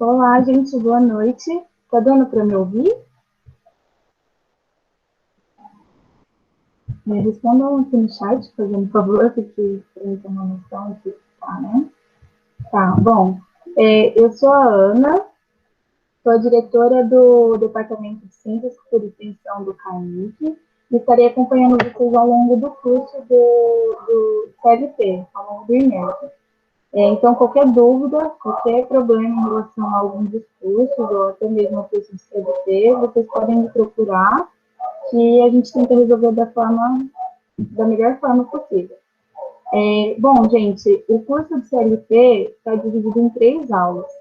Olá, gente, boa noite. Tá dando para me ouvir? Me respondam aqui no chat, fazendo favor, porque para eu ter uma noção aqui, tá, né? Tá, bom. Eu sou a Ana, sou a diretora do Departamento de Ciências por Extensão do CAIC e estarei acompanhando vocês ao longo do curso do CLT, ao longo do INEP. Então, qualquer dúvida, qualquer problema em relação a algum dos cursos, ou até mesmo ao curso de CLT, vocês podem me procurar, que a gente tenta resolver da melhor forma possível. Bom, gente, o curso de CLT está dividido em 3 aulas.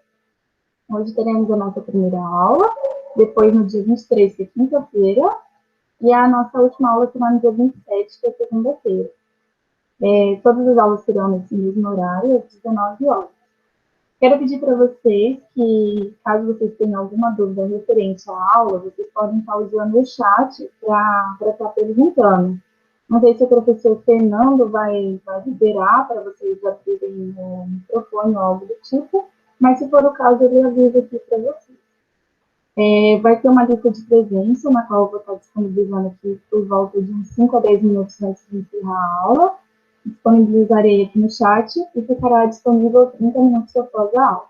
Hoje teremos a nossa primeira aula, depois no dia 23, que é quinta-feira, e a nossa última aula será no dia 27, que é segunda-feira. Todas as aulas serão nesse mesmo horário, às 19 horas. Quero pedir para vocês que, caso vocês tenham alguma dúvida referente à aula, vocês podem estar usando o chat para estar perguntando. Não sei se o professor Fernando vai liberar para vocês abrirem o microfone ou algo do tipo, mas se for o caso, ele avisa aqui para vocês. Vai ter uma lista de presença, na qual eu vou estar disponibilizando aqui por volta de uns 5 a 10 minutos antes de encerrar a aula. Disponibilizarei aqui no chat e ficará disponível 30 minutos após a aula.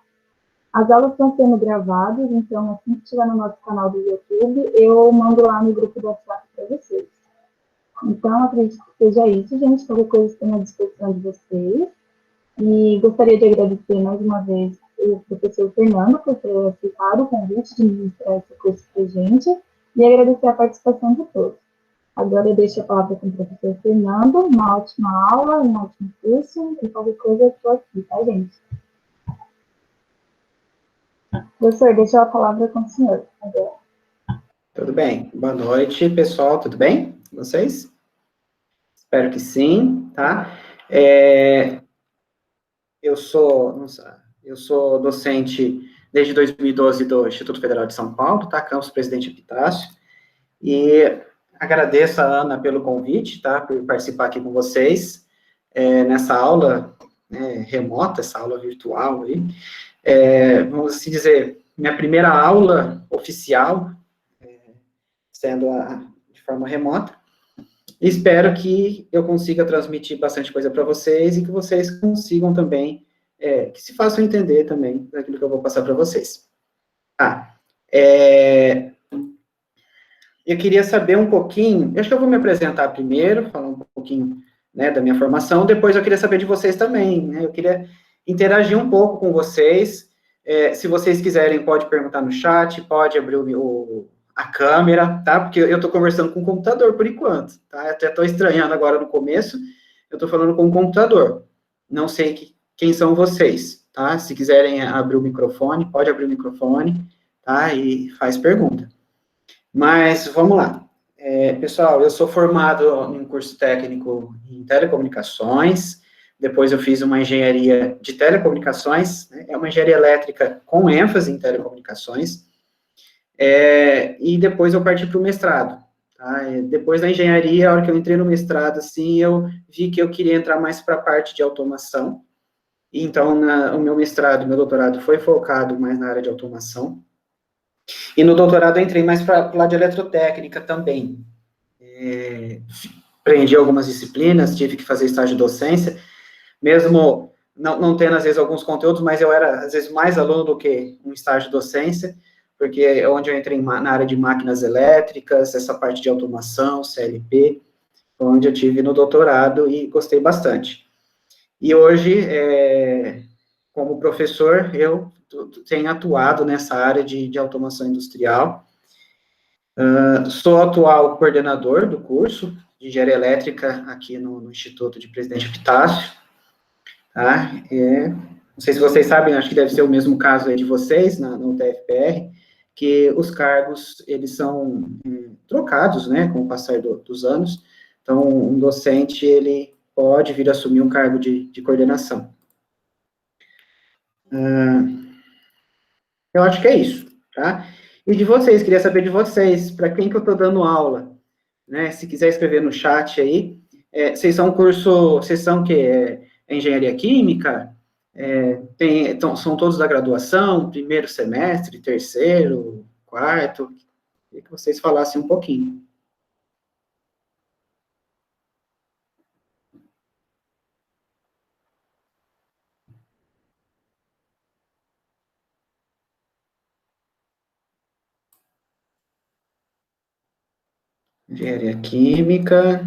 As aulas estão sendo gravadas, então assim que estiver no nosso canal do YouTube, eu mando lá no grupo do WhatsApp para vocês. Então, acredito que seja isso, gente. Qualquer coisa está à disposição de vocês. E gostaria de agradecer mais uma vez o professor Fernando por ter aceitado o convite de ministrar esse curso para a gente e agradecer a participação de todos. Agora eu deixo a palavra com o professor Fernando. Uma ótima aula, um ótimo curso, e qualquer coisa eu estou aqui, tá, gente? Professor, deixo a palavra com o senhor agora. Tudo bem. Boa noite, pessoal. Tudo bem com vocês? Espero que sim, tá? Eu sou docente desde 2012 do Instituto Federal de São Paulo, tá? Campus Presidente Epitácio. E agradeço a Ana pelo convite, tá? Por participar aqui com vocês nessa aula remota, essa aula virtual aí. Vamos assim dizer, minha primeira aula oficial, sendo de forma remota. Espero que eu consiga transmitir bastante coisa para vocês e que vocês consigam também, que se façam entender também daquilo que eu vou passar para vocês. Eu queria saber um pouquinho, acho que eu vou me apresentar primeiro, falar um pouquinho, né, da minha formação, depois eu queria saber de vocês também, né, eu queria interagir um pouco com vocês, se vocês quiserem, pode perguntar no chat, pode abrir a câmera, tá, porque eu estou conversando com o computador por enquanto, tá, eu até estou estranhando agora no começo, eu estou falando com o computador, não sei quem são vocês, tá, se quiserem abrir o microfone, pode abrir o microfone, tá, e faz pergunta. Mas, vamos lá. Pessoal, eu sou formado em curso técnico em telecomunicações, depois eu fiz uma engenharia de telecomunicações, né, é uma engenharia elétrica com ênfase em telecomunicações, e depois eu parti para o mestrado. Tá? Depois da engenharia, a hora que eu entrei no mestrado, assim, eu vi que eu queria entrar mais para a parte de automação, então o meu mestrado, meu doutorado foi focado mais na área de automação. E no doutorado eu entrei mais para o lado de eletrotécnica também. Aprendi algumas disciplinas, tive que fazer estágio de docência, mesmo não tendo, às vezes, alguns conteúdos, mas eu era, às vezes, mais aluno do que um estágio de docência, porque é onde eu entrei na área de máquinas elétricas, essa parte de automação, CLP, onde eu tive no doutorado e gostei bastante. E hoje, como professor, eu tenho atuado nessa área de automação industrial. Sou atual coordenador do curso de engenharia elétrica aqui no Instituto de Presidente Epitácio. Tá? Não sei se vocês sabem, acho que deve ser o mesmo caso aí de vocês, na UTFPR, que os cargos, eles são trocados, né, com o passar dos anos. Então, um docente, ele pode vir assumir um cargo de coordenação. Eu acho que é isso, tá? E de vocês, queria saber de vocês, para quem que eu estou dando aula, né? Se quiser escrever no chat aí, vocês são o quê? Engenharia química? Então, são todos da graduação, primeiro semestre, terceiro, quarto? Queria que vocês falassem um pouquinho. Engenharia química.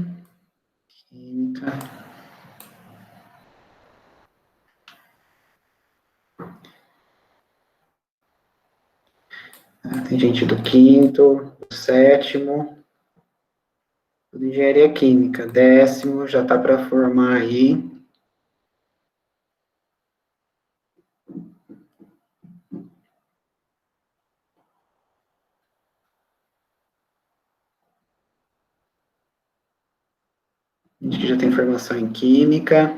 Tem gente do quinto, do sétimo, tudo engenharia química. Décimo, já está para formar aí. A gente já tem formação em química.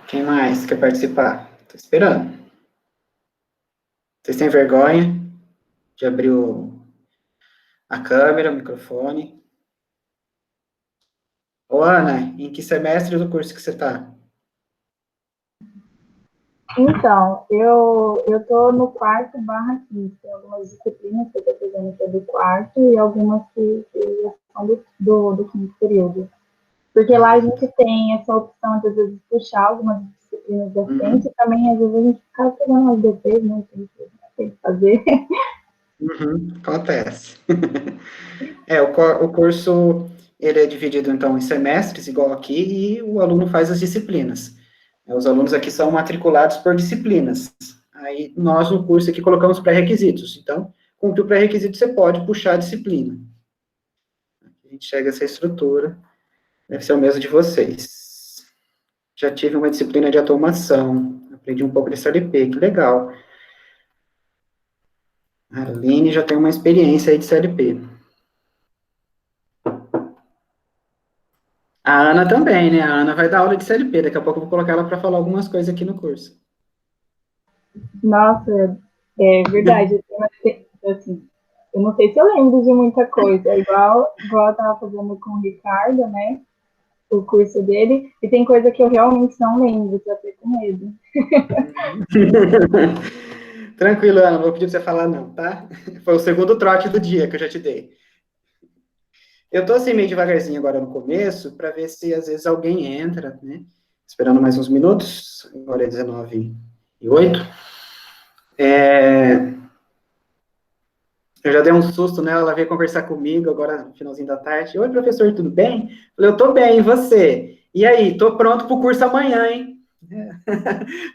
Quem mais quer participar? Estou esperando. Vocês têm vergonha de abrir a câmera, o microfone? Ô, Ana, em que semestre do curso que você está? Então, eu estou no quarto barra quinto. Tem algumas disciplinas que eu estou fazendo que é do quarto e algumas que já são do quinto período. Porque lá a gente tem essa opção de, às vezes, puxar algumas disciplinas da frente e também, às vezes, a gente fica pegando umas DPs, né? Tem que fazer. Acontece. O curso, ele é dividido, então, em semestres, igual aqui, e o aluno faz as disciplinas. Os alunos aqui são matriculados por disciplinas. Aí, nós, no curso aqui, colocamos pré-requisitos. Então, cumprir o pré-requisito, você pode puxar a disciplina. A gente chega a essa estrutura. Deve ser o mesmo de vocês. Já tive uma disciplina de automação. Aprendi um pouco de CLP, que legal. A Aline já tem uma experiência aí de CLP. A Ana também, né? A Ana vai dar aula de CLP. Daqui a pouco eu vou colocar ela para falar algumas coisas aqui no curso. Nossa, é verdade. Assim, eu não sei se eu lembro de muita coisa. É igual eu estava fazendo com o Ricardo, né? O curso dele. E tem coisa que eu realmente não lembro, que eu fico com medo. Tranquilo, Ana, não vou pedir para você falar não, tá? Foi o segundo trote do dia que eu já te dei. Eu tô assim meio devagarzinho agora no começo, para ver se às vezes alguém entra, né? Esperando mais uns minutos, agora é 19h08. Eu já dei um susto nela, ela veio conversar comigo agora no finalzinho da tarde. Oi, professor, tudo bem? Falei, eu tô bem, e você? E aí, tô pronto pro curso amanhã, hein?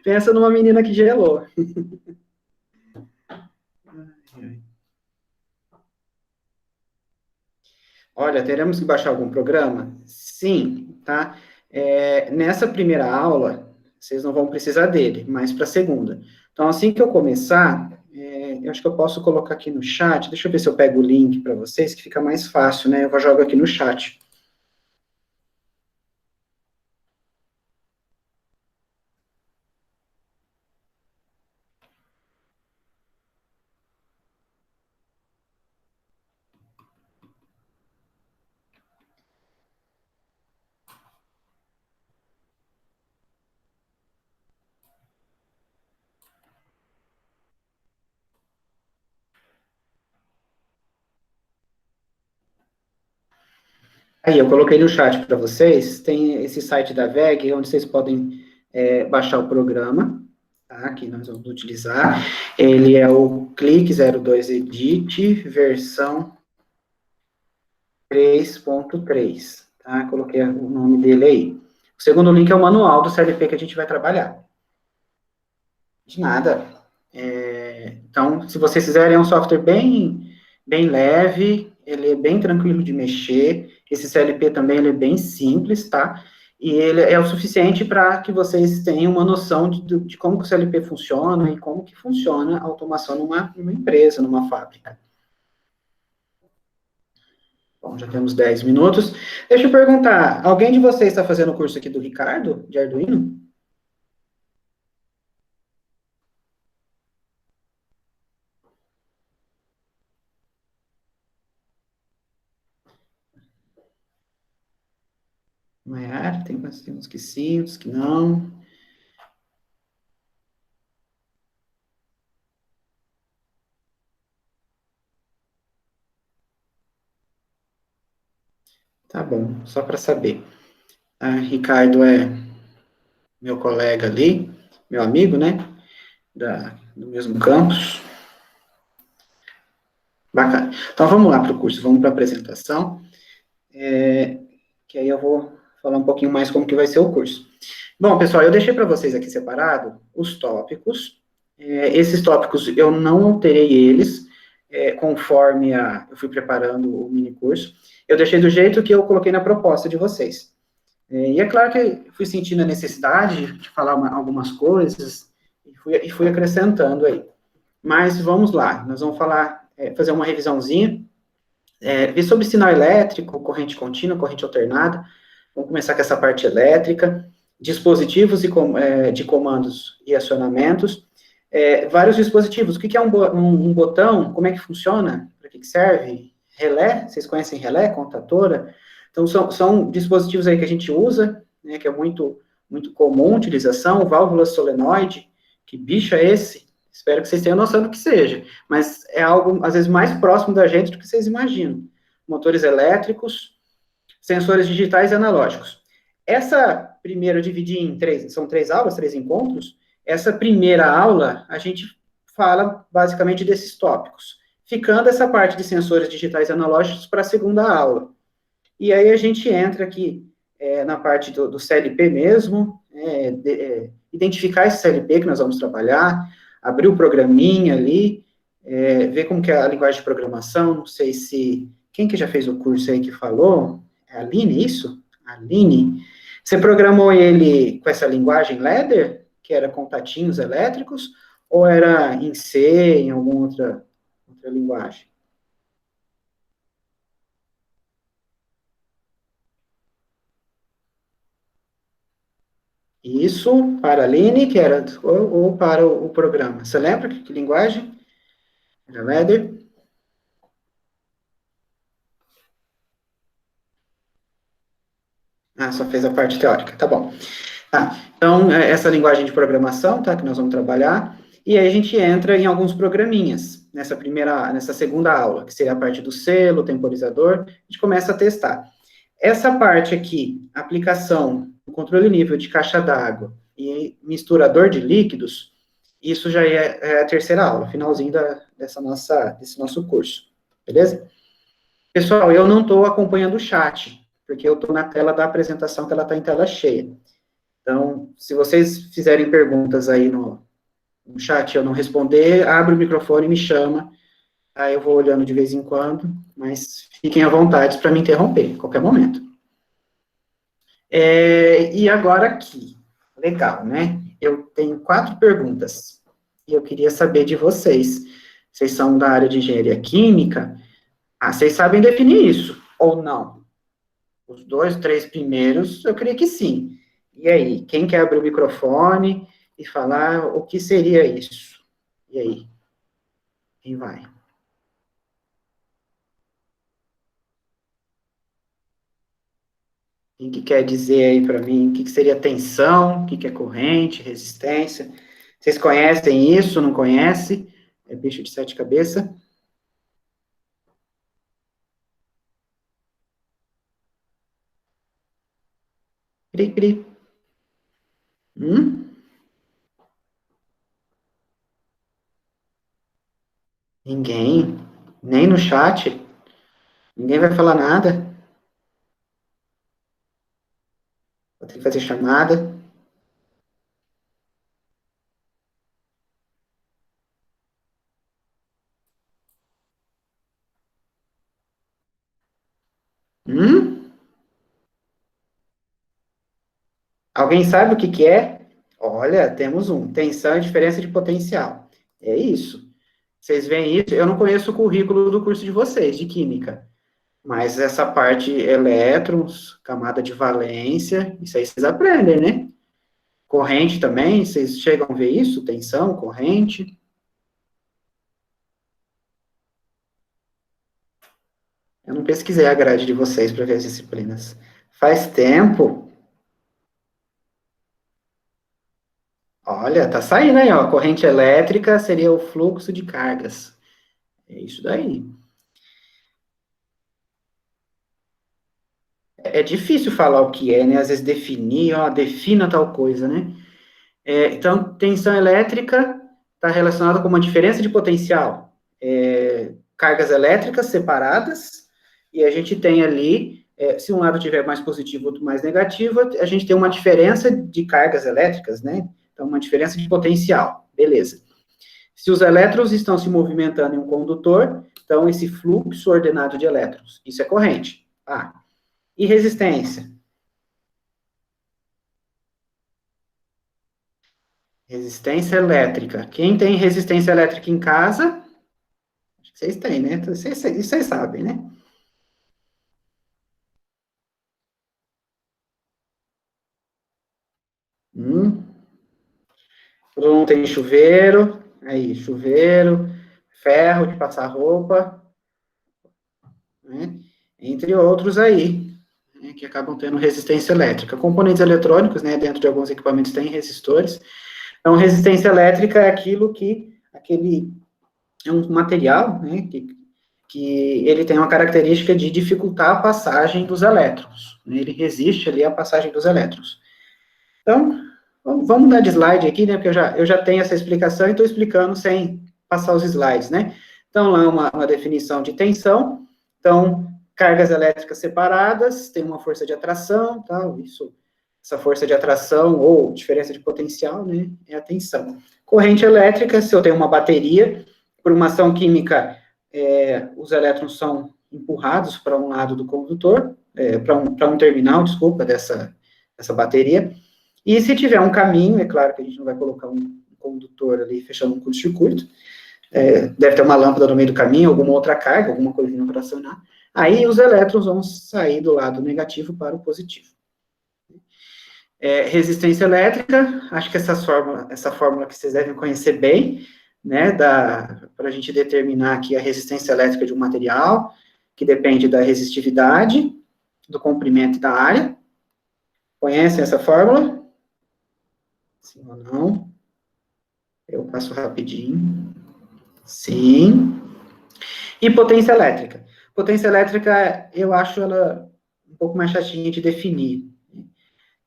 Pensa numa menina que gelou. Olha, teremos que baixar algum programa? Sim, tá? Nessa primeira aula, vocês não vão precisar dele, mas para a segunda. Então, assim que eu começar, eu acho que eu posso colocar aqui no chat, deixa eu ver se eu pego o link para vocês, que fica mais fácil, né? Eu jogo aqui no chat. Aí, eu coloquei no chat para vocês, tem esse site da VEG, onde vocês podem baixar o programa, tá? Que nós vamos utilizar. Ele é o Click 02 Edit, versão 3.3, tá? Coloquei o nome dele aí. O segundo link é o manual do CLP que a gente vai trabalhar. De nada. Então, se vocês quiserem, é um software bem leve, ele é bem tranquilo de mexer. Esse CLP também ele é bem simples, tá? E ele é o suficiente para que vocês tenham uma noção de como que o CLP funciona e como que funciona a automação numa empresa, numa fábrica. Bom, já temos 10 minutos. Deixa eu perguntar, alguém de vocês está fazendo o curso aqui do Ricardo, de Arduino? Maiara, tem uns que sim, uns que não. Tá bom, só para saber. Ah, Ricardo é meu colega ali, meu amigo, né? Do mesmo campus. Bacana. Então vamos lá para o curso, vamos para a apresentação, que aí eu vou falar um pouquinho mais como que vai ser o curso. Bom, pessoal, eu deixei para vocês aqui separado os tópicos. Esses tópicos eu não alterei eles conforme eu fui preparando o mini curso. Eu deixei do jeito que eu coloquei na proposta de vocês. E é claro que eu fui sentindo a necessidade de falar algumas coisas e fui acrescentando aí. Mas vamos lá, nós vamos falar, fazer uma revisãozinha, ver sobre sinal elétrico, corrente contínua, corrente alternada. Vamos começar com essa parte elétrica, dispositivos de comandos e acionamentos, vários dispositivos. O que é um botão? Como é que funciona? Para que serve? Relé? Vocês conhecem relé, contatora? Então, são dispositivos aí que a gente usa, né, que é muito comum a utilização, válvula solenoide, que bicho é esse? Espero que vocês tenham noção do que seja, mas é algo, às vezes, mais próximo da gente do que vocês imaginam. Motores elétricos, sensores digitais e analógicos. Essa primeira eu dividi em três, são 3 aulas, 3 encontros. Essa primeira aula, a gente fala basicamente desses tópicos, ficando essa parte de sensores digitais e analógicos para a segunda aula. E aí a gente entra aqui na parte do CLP mesmo, identificar esse CLP que nós vamos trabalhar, abrir o programinha ali, ver como que é a linguagem de programação, não sei se... Quem que já fez o curso aí que falou? É a Aline, isso? Aline. Você programou ele com essa linguagem Ladder, que era contatinhos elétricos, ou era em C, em alguma outra linguagem? Isso para a Aline, que era, ou para o programa. Você lembra que linguagem? Era Ladder? Ah, só fez a parte teórica, tá bom. Tá, então, essa linguagem de programação, tá, que nós vamos trabalhar, e aí a gente entra em alguns programinhas, nessa segunda aula, que seria a parte do selo, temporizador, a gente começa a testar. Essa parte aqui, aplicação, controle nível de caixa d'água e misturador de líquidos, isso já é a terceira aula, finalzinho desse nosso curso, beleza? Pessoal, eu não estou acompanhando o chat, porque eu estou na tela da apresentação, que ela está em tela cheia. Então, se vocês fizerem perguntas aí no chat e eu não responder, abre o microfone e me chama, aí eu vou olhando de vez em quando, mas fiquem à vontade para me interromper, a qualquer momento. E agora aqui, legal, né? Eu tenho 4 perguntas, e eu queria saber de vocês. Vocês são da área de engenharia química? Ah, vocês sabem definir isso, ou não? Os 2, 3 primeiros, eu creio que sim. E aí, quem quer abrir o microfone e falar o que seria isso? E aí, quem vai? Quem que quer dizer aí para mim o que seria tensão, o que é corrente, resistência? Vocês conhecem isso, não conhecem? É bicho de 7 cabeças? Cri, cri. Hum? Ninguém? Nem no chat? Ninguém vai falar nada? Vou ter que fazer chamada? Hum? Alguém sabe o que é? Olha, temos um. Tensão e diferença de potencial. É isso. Vocês veem isso? Eu não conheço o currículo do curso de vocês, de Química. Mas essa parte elétrons, camada de valência, isso aí vocês aprendem, né? Corrente também, vocês chegam a ver isso? Tensão, corrente. Eu não pesquisei a grade de vocês para ver as disciplinas. Faz tempo. Olha, tá saindo aí, ó. Corrente elétrica seria o fluxo de cargas. É isso daí. É difícil falar o que é, né? Às vezes definir, ó, defina tal coisa, né? Então, tensão elétrica está relacionada com uma diferença de potencial. Cargas elétricas separadas, e a gente tem ali, se um lado tiver mais positivo, outro mais negativo, a gente tem uma diferença de cargas elétricas, né? Então, uma diferença de potencial. Beleza. Se os elétrons estão se movimentando em um condutor, então esse fluxo ordenado de elétrons, isso é corrente. Ah, e resistência? Resistência elétrica. Quem tem resistência elétrica em casa? Acho que vocês têm, né? Vocês sabem, né? Hum, todo mundo tem chuveiro. Aí, chuveiro, ferro de passar roupa, né? Entre outros aí, né, que acabam tendo resistência elétrica. Componentes eletrônicos, né? Dentro de alguns equipamentos tem resistores. Então, resistência elétrica é aquilo que, é um material, né, que ele tem uma característica de dificultar a passagem dos elétrons, né, ele resiste ali à passagem dos elétrons. Então, vamos mudar de slide aqui, né, porque eu já tenho essa explicação e estou explicando sem passar os slides, né. Então, lá uma definição de tensão, então, cargas elétricas separadas, tem uma força de atração, tal, essa força de atração ou diferença de potencial, né, é a tensão. Corrente elétrica, se eu tenho uma bateria, por uma ação química, os elétrons são empurrados para um lado do condutor, para um terminal, desculpa, dessa bateria, e se tiver um caminho, é claro que a gente não vai colocar um condutor ali fechando um curto-circuito, deve ter uma lâmpada no meio do caminho, alguma outra carga, alguma coisinha para acionar, aí os elétrons vão sair do lado negativo para o positivo. Resistência elétrica, acho que essa fórmula que vocês devem conhecer bem, né, para a gente determinar aqui a resistência elétrica de um material, que depende da resistividade, do comprimento e da área. Conhecem essa fórmula? Sim ou não? Eu passo rapidinho. Sim. E potência elétrica. Potência elétrica, eu acho ela um pouco mais chatinha de definir.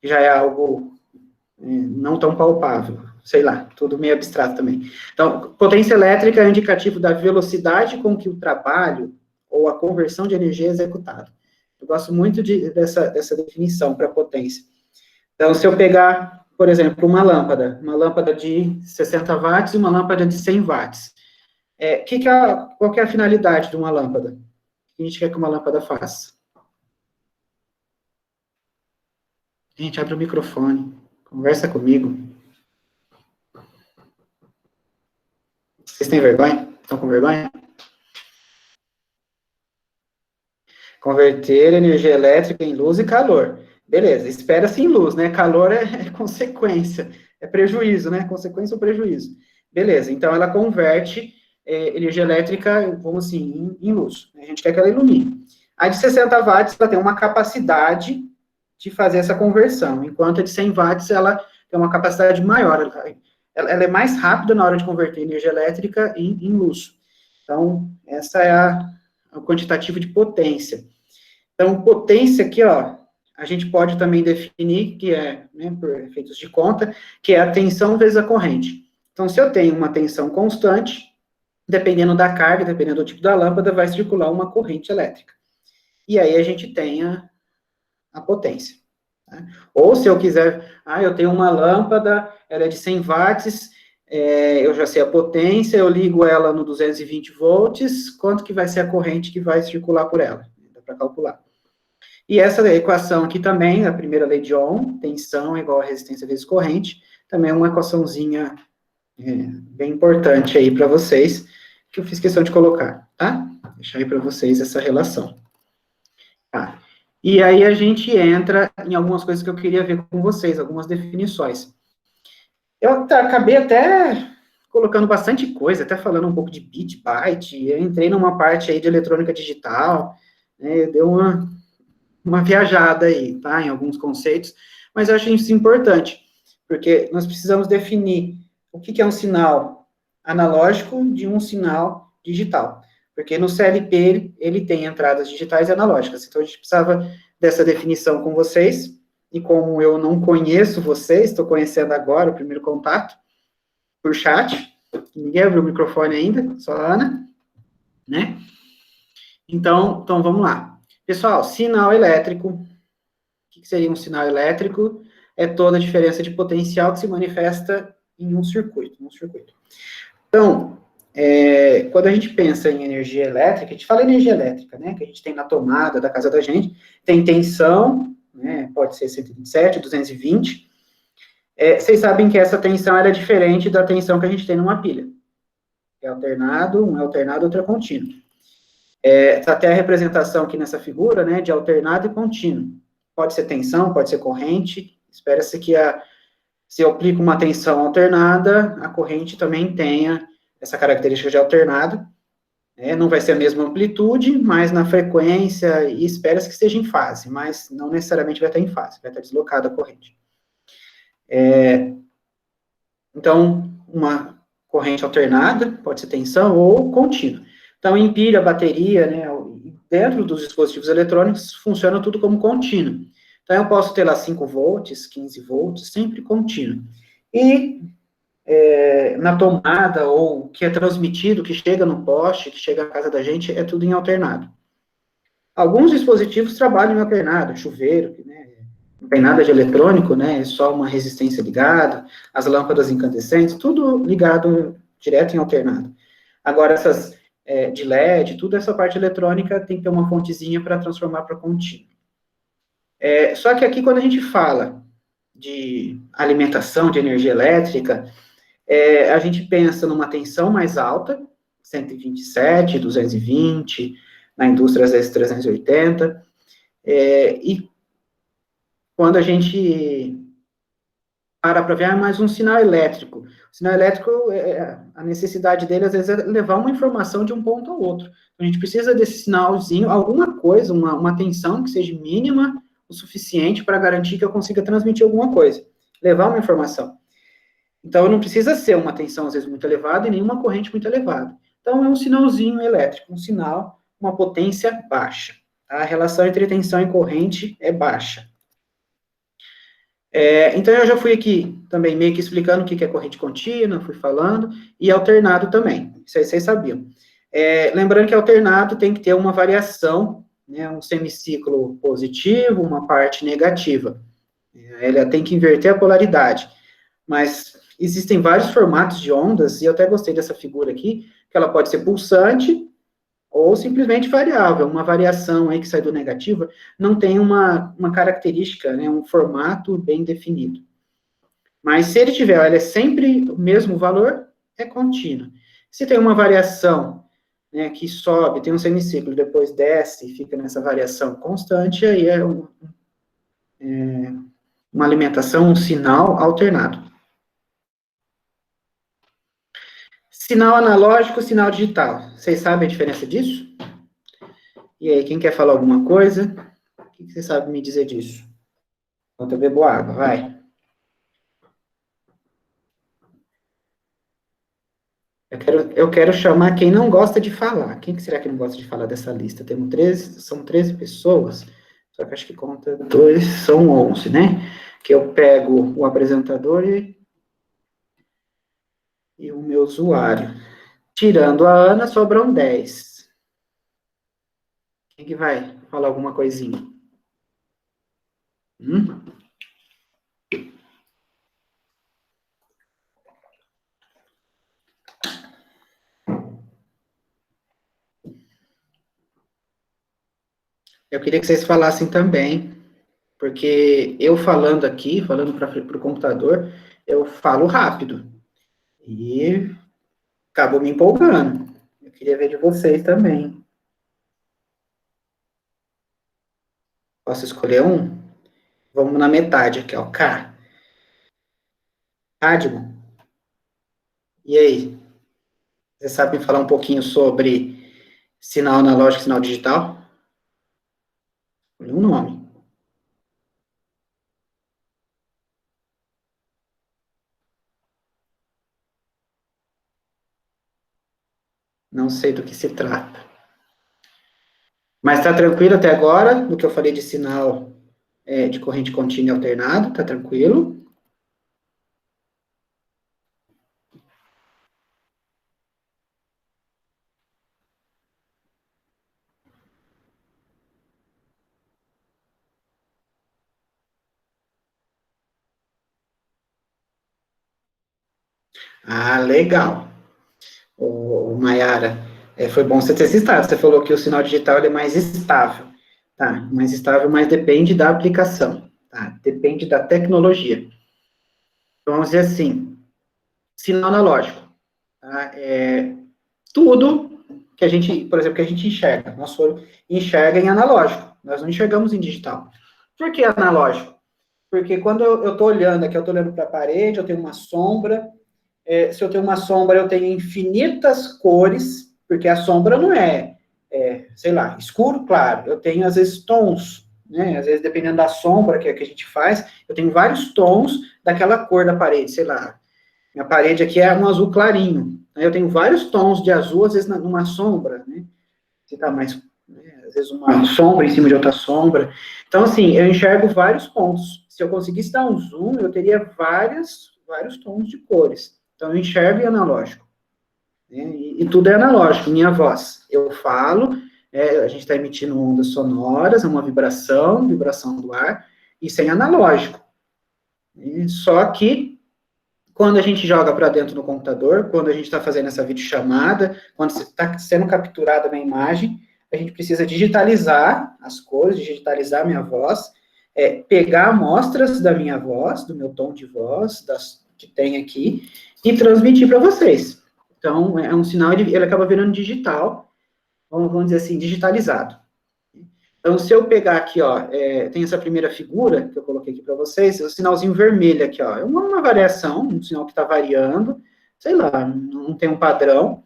Já é algo não tão palpável, sei lá, tudo meio abstrato também. Então, potência elétrica é indicativo da velocidade com que o trabalho ou a conversão de energia é executado. Eu gosto muito dessa definição para potência. Então, se eu pegar, por exemplo, uma lâmpada de 60 watts e uma lâmpada de 100 watts, qual que é a finalidade de uma lâmpada? O que a gente quer que uma lâmpada faça? Gente, abre o microfone, conversa comigo. Vocês têm vergonha? Estão com vergonha? Converter energia elétrica em luz e calor. Beleza, espera-se em luz, né? Calor é consequência, é prejuízo, né? Consequência ou prejuízo. Beleza, então ela converte energia elétrica, vamos assim, em luz. A gente quer que ela ilumine. A de 60 watts, ela tem uma capacidade de fazer essa conversão, enquanto a de 100 watts, ela tem uma capacidade maior. Ela é mais rápida na hora de converter energia elétrica em luz. Então, essa é o quantitativo de potência. Então, potência aqui, ó, a gente pode também definir, que né, por efeitos de conta, que é a tensão vezes a corrente. Então, se eu tenho uma tensão constante, dependendo da carga, dependendo do tipo da lâmpada, vai circular uma corrente elétrica. E aí a gente tem a potência. Tá? Ou se eu quiser, eu tenho uma lâmpada, ela é de 100 watts, eu já sei a potência, eu ligo ela no 220 volts, quanto que vai ser a corrente que vai circular por ela? Dá para calcular. E essa equação aqui também, a primeira lei de Ohm, tensão é igual a resistência vezes corrente, também é uma equaçãozinha bem importante aí para vocês, que eu fiz questão de colocar, tá? Deixar aí para vocês essa relação. Tá. E aí a gente entra em algumas coisas que eu queria ver com vocês, algumas definições. Eu acabei até colocando bastante coisa, até falando um pouco de bit, byte, eu entrei numa parte aí de eletrônica digital, né, deu uma uma viajada aí, tá? Em alguns conceitos, mas eu acho isso importante, porque nós precisamos definir o que é um sinal analógico de um sinal digital. Porque no CLP ele tem entradas digitais e analógicas, então a gente precisava dessa definição com vocês, e como eu não conheço vocês, estou conhecendo agora o primeiro contato, por chat, ninguém abriu o microfone ainda, só a Ana, né? Então vamos lá. Pessoal, sinal elétrico. O que seria um sinal elétrico? É toda a diferença de potencial que se manifesta em um circuito. Então, quando a gente pensa em energia elétrica, a gente fala energia elétrica, né? Que a gente tem na tomada da casa da gente, tem tensão, né? Pode ser 127, 220. Vocês sabem que essa tensão ela é diferente da tensão que a gente tem numa pilha. É alternado, um é alternado, outro é contínuo. Tá até a representação aqui nessa figura, né, de alternado e contínuo. Pode ser tensão, pode ser corrente. Espera-se que se eu aplico uma tensão alternada, a corrente também tenha essa característica de alternado. Não vai ser a mesma amplitude, mas na frequência, e espera-se que esteja em fase, mas não necessariamente vai estar em fase, vai estar deslocada a corrente. Então, uma corrente alternada, pode ser tensão ou contínua. Então, em pilha, bateria, né, dentro dos dispositivos eletrônicos, funciona tudo como contínuo. Então, eu posso ter lá 5 volts, 15 volts, sempre contínuo. E na tomada, ou que é transmitido, que chega no poste, que chega à casa da gente, é tudo em alternado. Alguns dispositivos trabalham em alternado, chuveiro, né, não tem nada de eletrônico, né, é só uma resistência ligada, as lâmpadas incandescentes, tudo ligado direto em alternado. Agora, essas de LED, tudo essa parte eletrônica tem que ter uma fontezinha para transformar para contínuo. Só que aqui, quando a gente fala de alimentação de energia elétrica, a gente pensa numa tensão mais alta, 127, 220, na indústria às vezes 380, e quando a gente para ver, mais um sinal elétrico. O sinal elétrico, a necessidade dele, às vezes, é levar uma informação de um ponto ao outro. A gente precisa desse sinalzinho, alguma coisa, uma tensão que seja mínima o suficiente para garantir que eu consiga transmitir alguma coisa, levar uma informação. Então, não precisa ser uma tensão, às vezes, muito elevada e nenhuma corrente muito elevada. Então, é um sinalzinho elétrico, um sinal, uma potência baixa. A relação entre tensão e corrente é baixa. Então, eu já fui aqui também meio que explicando o que é corrente contínua, fui falando, e alternado também, isso aí vocês sabiam. Lembrando que alternado tem que ter uma variação, né, um semiciclo positivo, uma parte negativa. Ela tem que inverter a polaridade. Mas existem vários formatos de ondas, e eu até gostei dessa figura aqui, que ela pode ser pulsante, ou simplesmente variável, uma variação aí que sai do negativo, não tem uma característica, né, um formato bem definido. Mas se ele tiver, ela é sempre o mesmo valor, é contínua. Se tem uma variação, né, que sobe, tem um semiciclo, depois desce e fica nessa variação constante, aí é uma alimentação, um sinal alternado. Sinal analógico, sinal digital. Vocês sabem a diferença disso? E aí, quem quer falar alguma coisa? O que você sabe me dizer disso? Enquanto eu bebo água, vai. Eu quero chamar quem não gosta de falar. Quem que será que não gosta de falar dessa lista? Temos 13, são 13 pessoas, só que acho que conta 2, são 11, né? Que eu pego o apresentador e o meu usuário. Tirando a Ana, sobram 10. Quem que vai falar alguma coisinha? Eu queria que vocês falassem também, porque eu falando aqui, falando para o computador, eu falo rápido. E acabou me empolgando. Eu queria ver de vocês também. Posso escolher um? Vamos na metade aqui, ó. K. Admo. E aí? Você sabe falar um pouquinho sobre sinal analógico e sinal digital? Escolhi um nome. Não sei do que se trata. Mas está tranquilo até agora, do que eu falei de sinal de corrente contínua e alternado, está tranquilo? Ah, legal. O Mayara, foi bom você ter citado. Você falou que o sinal digital ele é mais estável. Tá, mais estável, mas depende da aplicação. Tá? Depende da tecnologia. Então, vamos dizer assim, sinal analógico. Tá? Tudo que a gente, por exemplo, que a gente enxerga. Nosso olho enxerga em analógico. Nós não enxergamos em digital. Por que analógico? Porque quando eu estou olhando aqui, eu estou olhando para a parede, eu tenho uma sombra. Se eu tenho uma sombra, eu tenho infinitas cores, porque a sombra não sei lá, escuro, claro. Eu tenho, às vezes, tons, né? Às vezes, dependendo da sombra que a gente faz, eu tenho vários tons daquela cor da parede, sei lá. Minha parede aqui é um azul clarinho. Eu tenho vários tons de azul, às vezes, numa sombra, né? Se tá mais, né? Às vezes, uma sombra em cima de outra sombra. Então, assim, eu enxergo vários pontos. Se eu conseguisse dar um zoom, eu teria vários tons de cores. Então, eu enxergo em analógico. Né? E tudo é analógico, minha voz. Eu falo, a gente está emitindo ondas sonoras, é uma vibração do ar, isso é analógico. Né? Só que, quando a gente joga para dentro do computador, quando a gente está fazendo essa videochamada, quando está sendo capturada a minha imagem, a gente precisa digitalizar as cores, digitalizar a minha voz, pegar amostras da minha voz, do meu tom de voz, que tem aqui, e transmitir para vocês. Então, é um sinal, ele acaba virando digital, vamos dizer assim, digitalizado. Então, se eu pegar aqui, ó, tem essa primeira figura que eu coloquei aqui para vocês, o sinalzinho vermelho aqui, ó, é uma variação, um sinal que está variando, sei lá, não tem um padrão,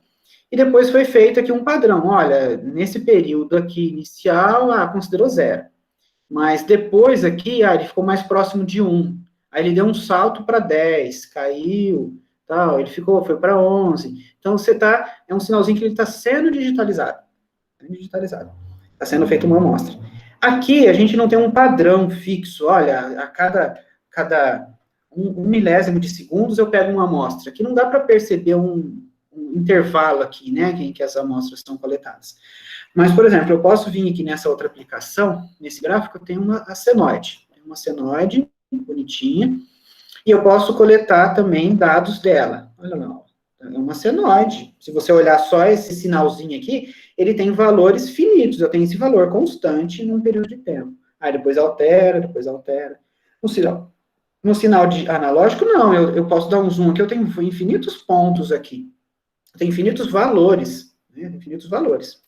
e depois foi feito aqui um padrão, olha, nesse período aqui inicial, considerou 0, mas depois aqui, ele ficou mais próximo de 1, aí ele deu um salto para 10, caiu, tal, ele foi para 11, então é um sinalzinho que ele está sendo digitalizado, está sendo feita uma amostra. Aqui a gente não tem um padrão fixo, olha, a cada um milésimo de segundos eu pego uma amostra. Aqui não dá para perceber um intervalo aqui, né, em que as amostras são coletadas. Mas, por exemplo, eu posso vir aqui nessa outra aplicação, nesse gráfico, eu tenho uma senoide. Tem uma senoide bonitinha, e eu posso coletar também dados dela. Olha lá, é uma senoide. Se você olhar só esse sinalzinho aqui, ele tem valores finitos. Eu tenho esse valor constante num período de tempo. Aí depois altera, depois altera. No sinal analógico, não. Eu posso dar um zoom aqui, eu tenho infinitos pontos aqui. Tem infinitos valores, né? Infinitos valores.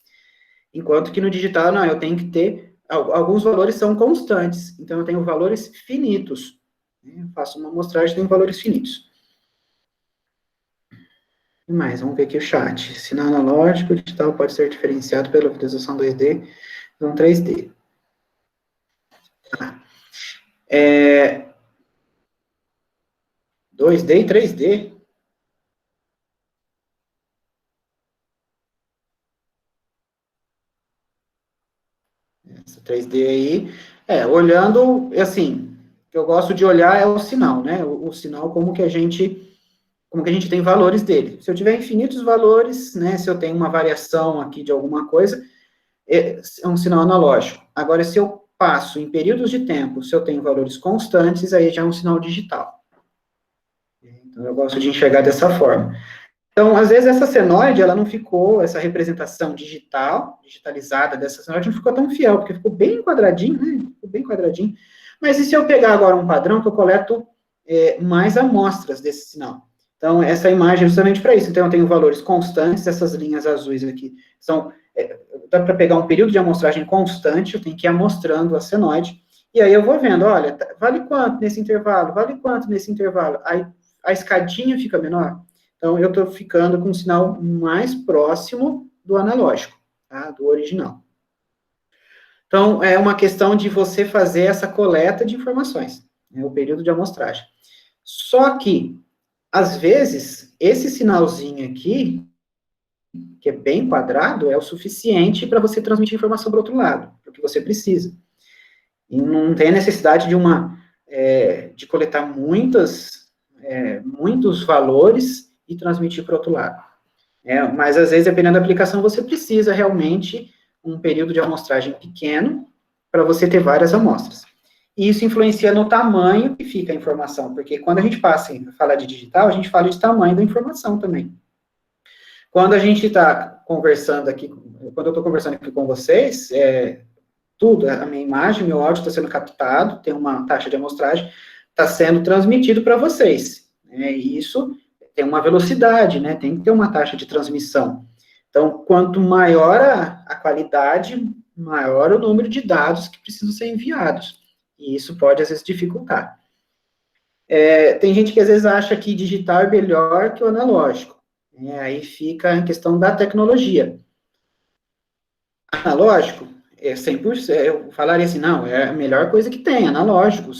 Enquanto que no digital, não, eu tenho que ter, alguns valores são constantes, então eu tenho valores finitos. Né? Eu faço uma amostragem, tem valores finitos. E mais, vamos ver aqui o chat. Sinal analógico, digital pode ser diferenciado pela visualização 2D e 3D. Tá. 2D e 3D? Essa 3D aí, olhando, assim, o que eu gosto de olhar é o sinal, né? O sinal, como que a gente tem valores dele. Se eu tiver infinitos valores, né? Se eu tenho uma variação aqui de alguma coisa, é um sinal analógico. Agora, se eu passo em períodos de tempo, se eu tenho valores constantes, aí já é um sinal digital. Então, eu gosto de enxergar dessa forma. Então, às vezes, essa senoide, ela não ficou, essa representação digitalizada dessa senoide, não ficou tão fiel, porque ficou bem quadradinho, né? Ficou bem quadradinho. Mas e se eu pegar agora um padrão que eu coleto mais amostras desse sinal? Então, essa imagem é justamente para isso. Então, eu tenho valores constantes, essas linhas azuis aqui são... dá para pegar um período de amostragem constante, eu tenho que ir amostrando a senoide, e aí eu vou vendo, olha, vale quanto nesse intervalo? Vale quanto nesse intervalo? Aí a escadinha fica menor. Então, eu estou ficando com um sinal mais próximo do analógico, tá? Do original. Então, é uma questão de você fazer essa coleta de informações, né? O período de amostragem. Só que, às vezes, esse sinalzinho aqui, que é bem quadrado, é o suficiente para você transmitir informação para o outro lado, para o que você precisa. E não tem necessidade de coletar muitos valores e transmitir para o outro lado. Mas, às vezes, dependendo da aplicação, você precisa realmente um período de amostragem pequeno para você ter várias amostras. E isso influencia no tamanho que fica a informação, porque quando a gente passa a falar de digital, a gente fala de tamanho da informação também. Quando a gente está conversando aqui, quando eu estou conversando aqui com vocês, tudo, a minha imagem, meu áudio está sendo captado, tem uma taxa de amostragem, está sendo transmitido para vocês. E isso tem uma velocidade, né? Tem que ter uma taxa de transmissão. Então, quanto maior a qualidade, maior o número de dados que precisam ser enviados. E isso pode, às vezes, dificultar. Tem gente que, às vezes, acha que digital é melhor que o analógico. Aí fica a questão da tecnologia. Analógico, 100%, eu falaria assim, não, é a melhor coisa que tem, analógico,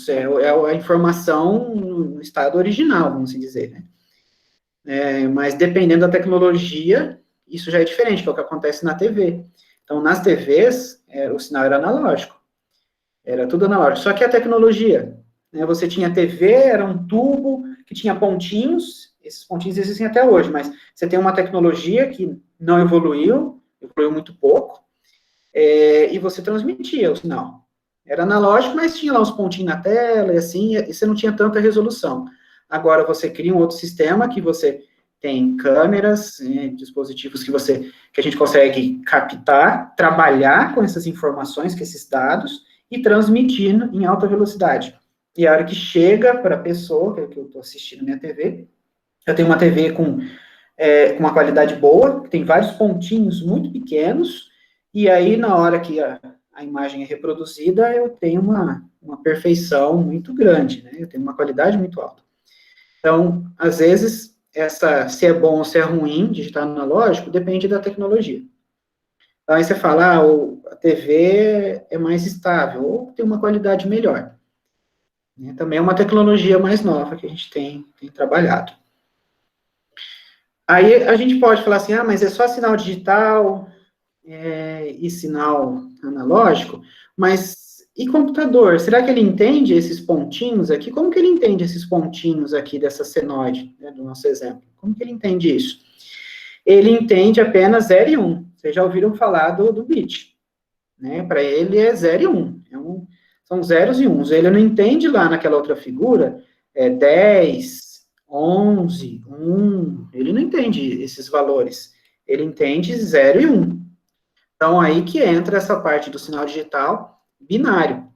é a informação no estado original, vamos dizer, né? Mas dependendo da tecnologia, isso já é diferente, que é o que acontece na TV. Então, nas TVs, o sinal era analógico, era tudo analógico, só que a tecnologia, né, você tinha TV, era um tubo que tinha pontinhos, esses pontinhos existem até hoje, mas você tem uma tecnologia que não evoluiu muito pouco, e você transmitia o sinal. Era analógico, mas tinha lá os pontinhos na tela, e assim, e você não tinha tanta resolução. Agora, você cria um outro sistema que você tem câmeras, dispositivos que a gente consegue captar, trabalhar com essas informações, com esses dados, e transmitir em alta velocidade. E a hora que chega para a pessoa, que eu estou assistindo minha TV, eu tenho uma TV com uma qualidade boa, que tem vários pontinhos muito pequenos, e aí, na hora que a imagem é reproduzida, eu tenho uma perfeição muito grande, né? Eu tenho uma qualidade muito alta. Então, às vezes, se é bom ou se é ruim, digital analógico, depende da tecnologia. Então, aí você fala, a TV é mais estável, ou tem uma qualidade melhor. Também é uma tecnologia mais nova que a gente tem trabalhado. Aí, a gente pode falar assim, mas é só sinal digital e sinal analógico, mas e computador? Será que ele entende esses pontinhos aqui? Como que ele entende esses pontinhos aqui dessa senoide, né, do nosso exemplo? Como que ele entende isso? Ele entende apenas 0 e 1. Vocês já ouviram falar do bit. Né? Para ele é 0 e 1. São zeros e uns. Ele não entende lá naquela outra figura 10, 11, 1. Ele não entende esses valores. Ele entende 0 e 1. Então, aí que entra essa parte do sinal digital binário.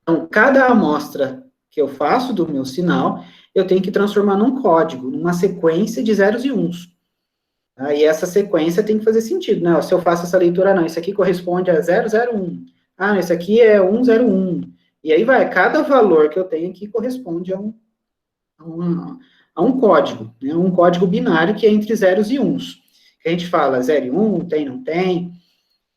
Então, cada amostra que eu faço do meu sinal, eu tenho que transformar num código, numa sequência de zeros e uns. E essa sequência tem que fazer sentido, né? Se eu faço essa leitura, não, isso aqui corresponde a 001. Isso aqui é 101. E aí vai, cada valor que eu tenho aqui corresponde a um código, né? Um código binário que é entre zeros e uns. A gente fala 0 e 1, tem, não tem.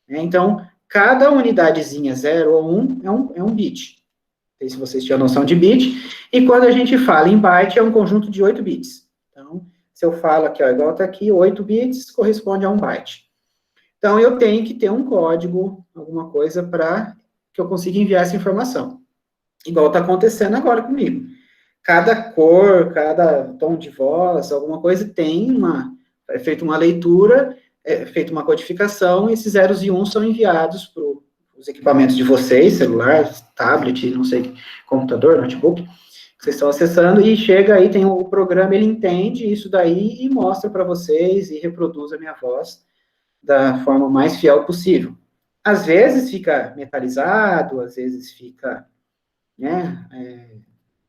Então, cada unidadezinha 0 ou 1 é um bit. Não sei se vocês tinham noção de bit. E quando a gente fala em byte, é um conjunto de 8 bits. Então, se eu falo aqui, igual está aqui, 8 bits corresponde a 1 byte. Então, eu tenho que ter um código, alguma coisa, para que eu consiga enviar essa informação. Igual está acontecendo agora comigo. Cada cor, cada tom de voz, alguma coisa, é feita uma leitura, é feita uma codificação, e esses zeros e uns são enviados para os equipamentos de vocês, celular, tablet, não sei, computador, notebook, que vocês estão acessando, e chega aí, tem o programa, ele entende isso daí e mostra para vocês, e reproduz a minha voz da forma mais fiel possível. Às vezes fica metalizado, às vezes fica,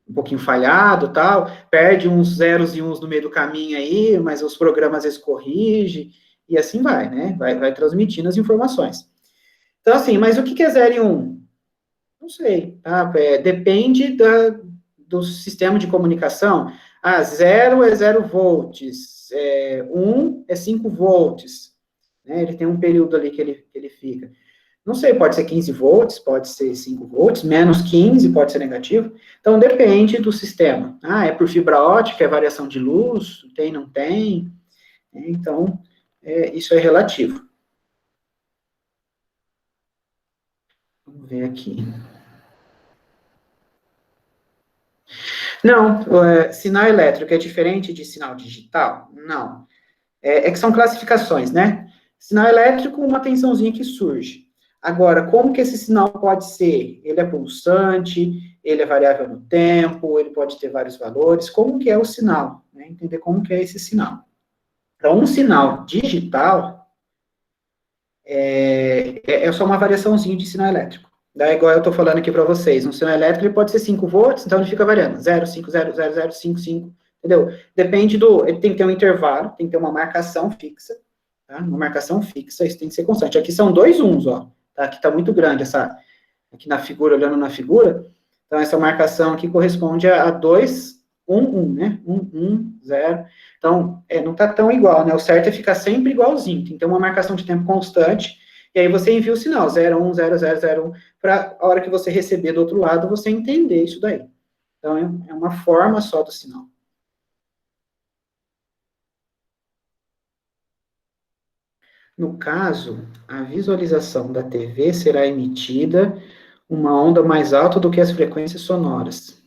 um pouquinho falhado, tal, perde uns zeros e uns no meio do caminho aí, mas os programas às vezes corrigem, e assim vai, né? Vai transmitindo as informações. Então, assim, mas o que é 0 e 1? Não sei, tá? Depende do sistema de comunicação. 0 é 0 volts, 1 é 5 volts, né? Ele tem um período ali que ele fica. Não sei, pode ser 15 volts, pode ser 5 volts, menos 15 pode ser negativo. Então, depende do sistema. É por fibra ótica, é variação de luz, tem, não tem. Então, isso é relativo. Vamos ver aqui. Não, sinal elétrico é diferente de sinal digital? Não. É que são classificações, né? Sinal elétrico, uma tensãozinha que surge. Agora, como que esse sinal pode ser? Ele é pulsante, ele é variável no tempo, ele pode ter vários valores. Como que é o sinal? Né? Entender como que é esse sinal. Então, um sinal digital é só uma variaçãozinha de sinal elétrico. Daí, igual eu estou falando aqui para vocês, um sinal elétrico ele pode ser 5 volts, então ele fica variando, 0, 5, 0, 0, 0, 5, 5, entendeu? Depende ele tem que ter um intervalo, tem que ter uma marcação fixa, tá? Uma marcação fixa, isso tem que ser constante. Aqui são 2 uns, ó, tá? Aqui está muito grande aqui na figura, olhando na figura, então essa marcação aqui corresponde a 2, 1, 1, né? 1, 1, 0. Então, não está tão igual, né? O certo é ficar sempre igualzinho, tem que ter uma marcação de tempo constante, e aí você envia o sinal 0, 1, 0, 0, 0, 1, para a hora que você receber do outro lado, você entender isso daí. Então, é uma forma só do sinal. No caso, a visualização da TV será emitida uma onda mais alta do que as frequências sonoras.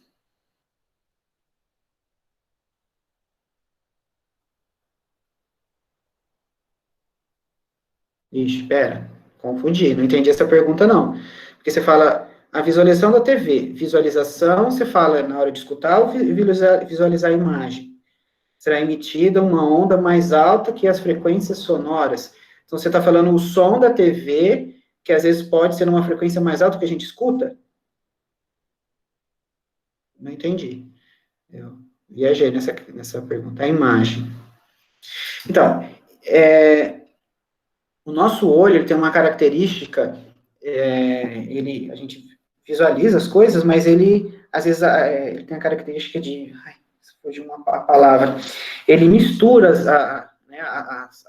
Ixi, espera, confundi, não entendi essa pergunta, não. Porque você fala a visualização da TV. Visualização, você fala na hora de escutar ou visualizar a imagem. Será emitida uma onda mais alta que as frequências sonoras. Então, você está falando o som da TV, que às vezes pode ser numa frequência mais alta que a gente escuta? Não entendi. Eu viajei nessa pergunta. A imagem. Então, o nosso olho ele tem uma característica, a gente visualiza as coisas, mas ele, às vezes, ele tem a característica de, fugiu uma palavra, ele mistura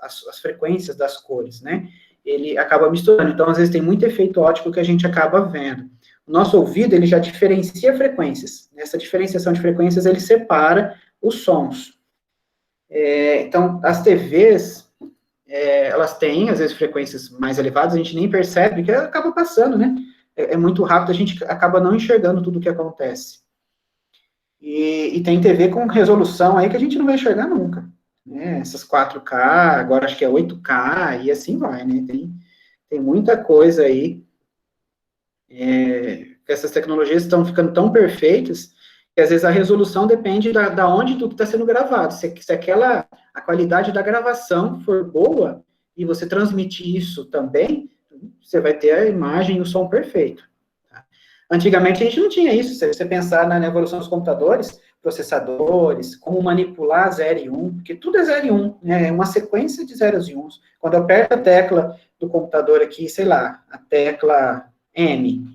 as frequências das cores, né? Ele acaba misturando, então, às vezes, tem muito efeito óptico que a gente acaba vendo. O nosso ouvido, ele já diferencia frequências. Nessa diferenciação de frequências, ele separa os sons. Então, as TVs, elas têm, às vezes, frequências mais elevadas, a gente nem percebe, que acaba passando, né? É muito rápido, a gente acaba não enxergando tudo o que acontece. E tem TV com resolução aí que a gente não vai enxergar nunca. Né? Essas 4K, agora acho que é 8K, e assim vai, né? Tem muita coisa aí. Essas tecnologias estão ficando tão perfeitas que às vezes a resolução depende da onde do que está sendo gravado. Se a qualidade da gravação for boa e você transmitir isso também, você vai ter a imagem e o som perfeito. Tá? Antigamente a gente não tinha isso. Se você pensar na evolução dos computadores, processadores, como manipular 0 e 1, porque tudo é 0 e 1, né? É uma sequência de zeros e uns. Quando eu aperto a tecla do computador aqui, sei lá, a tecla M,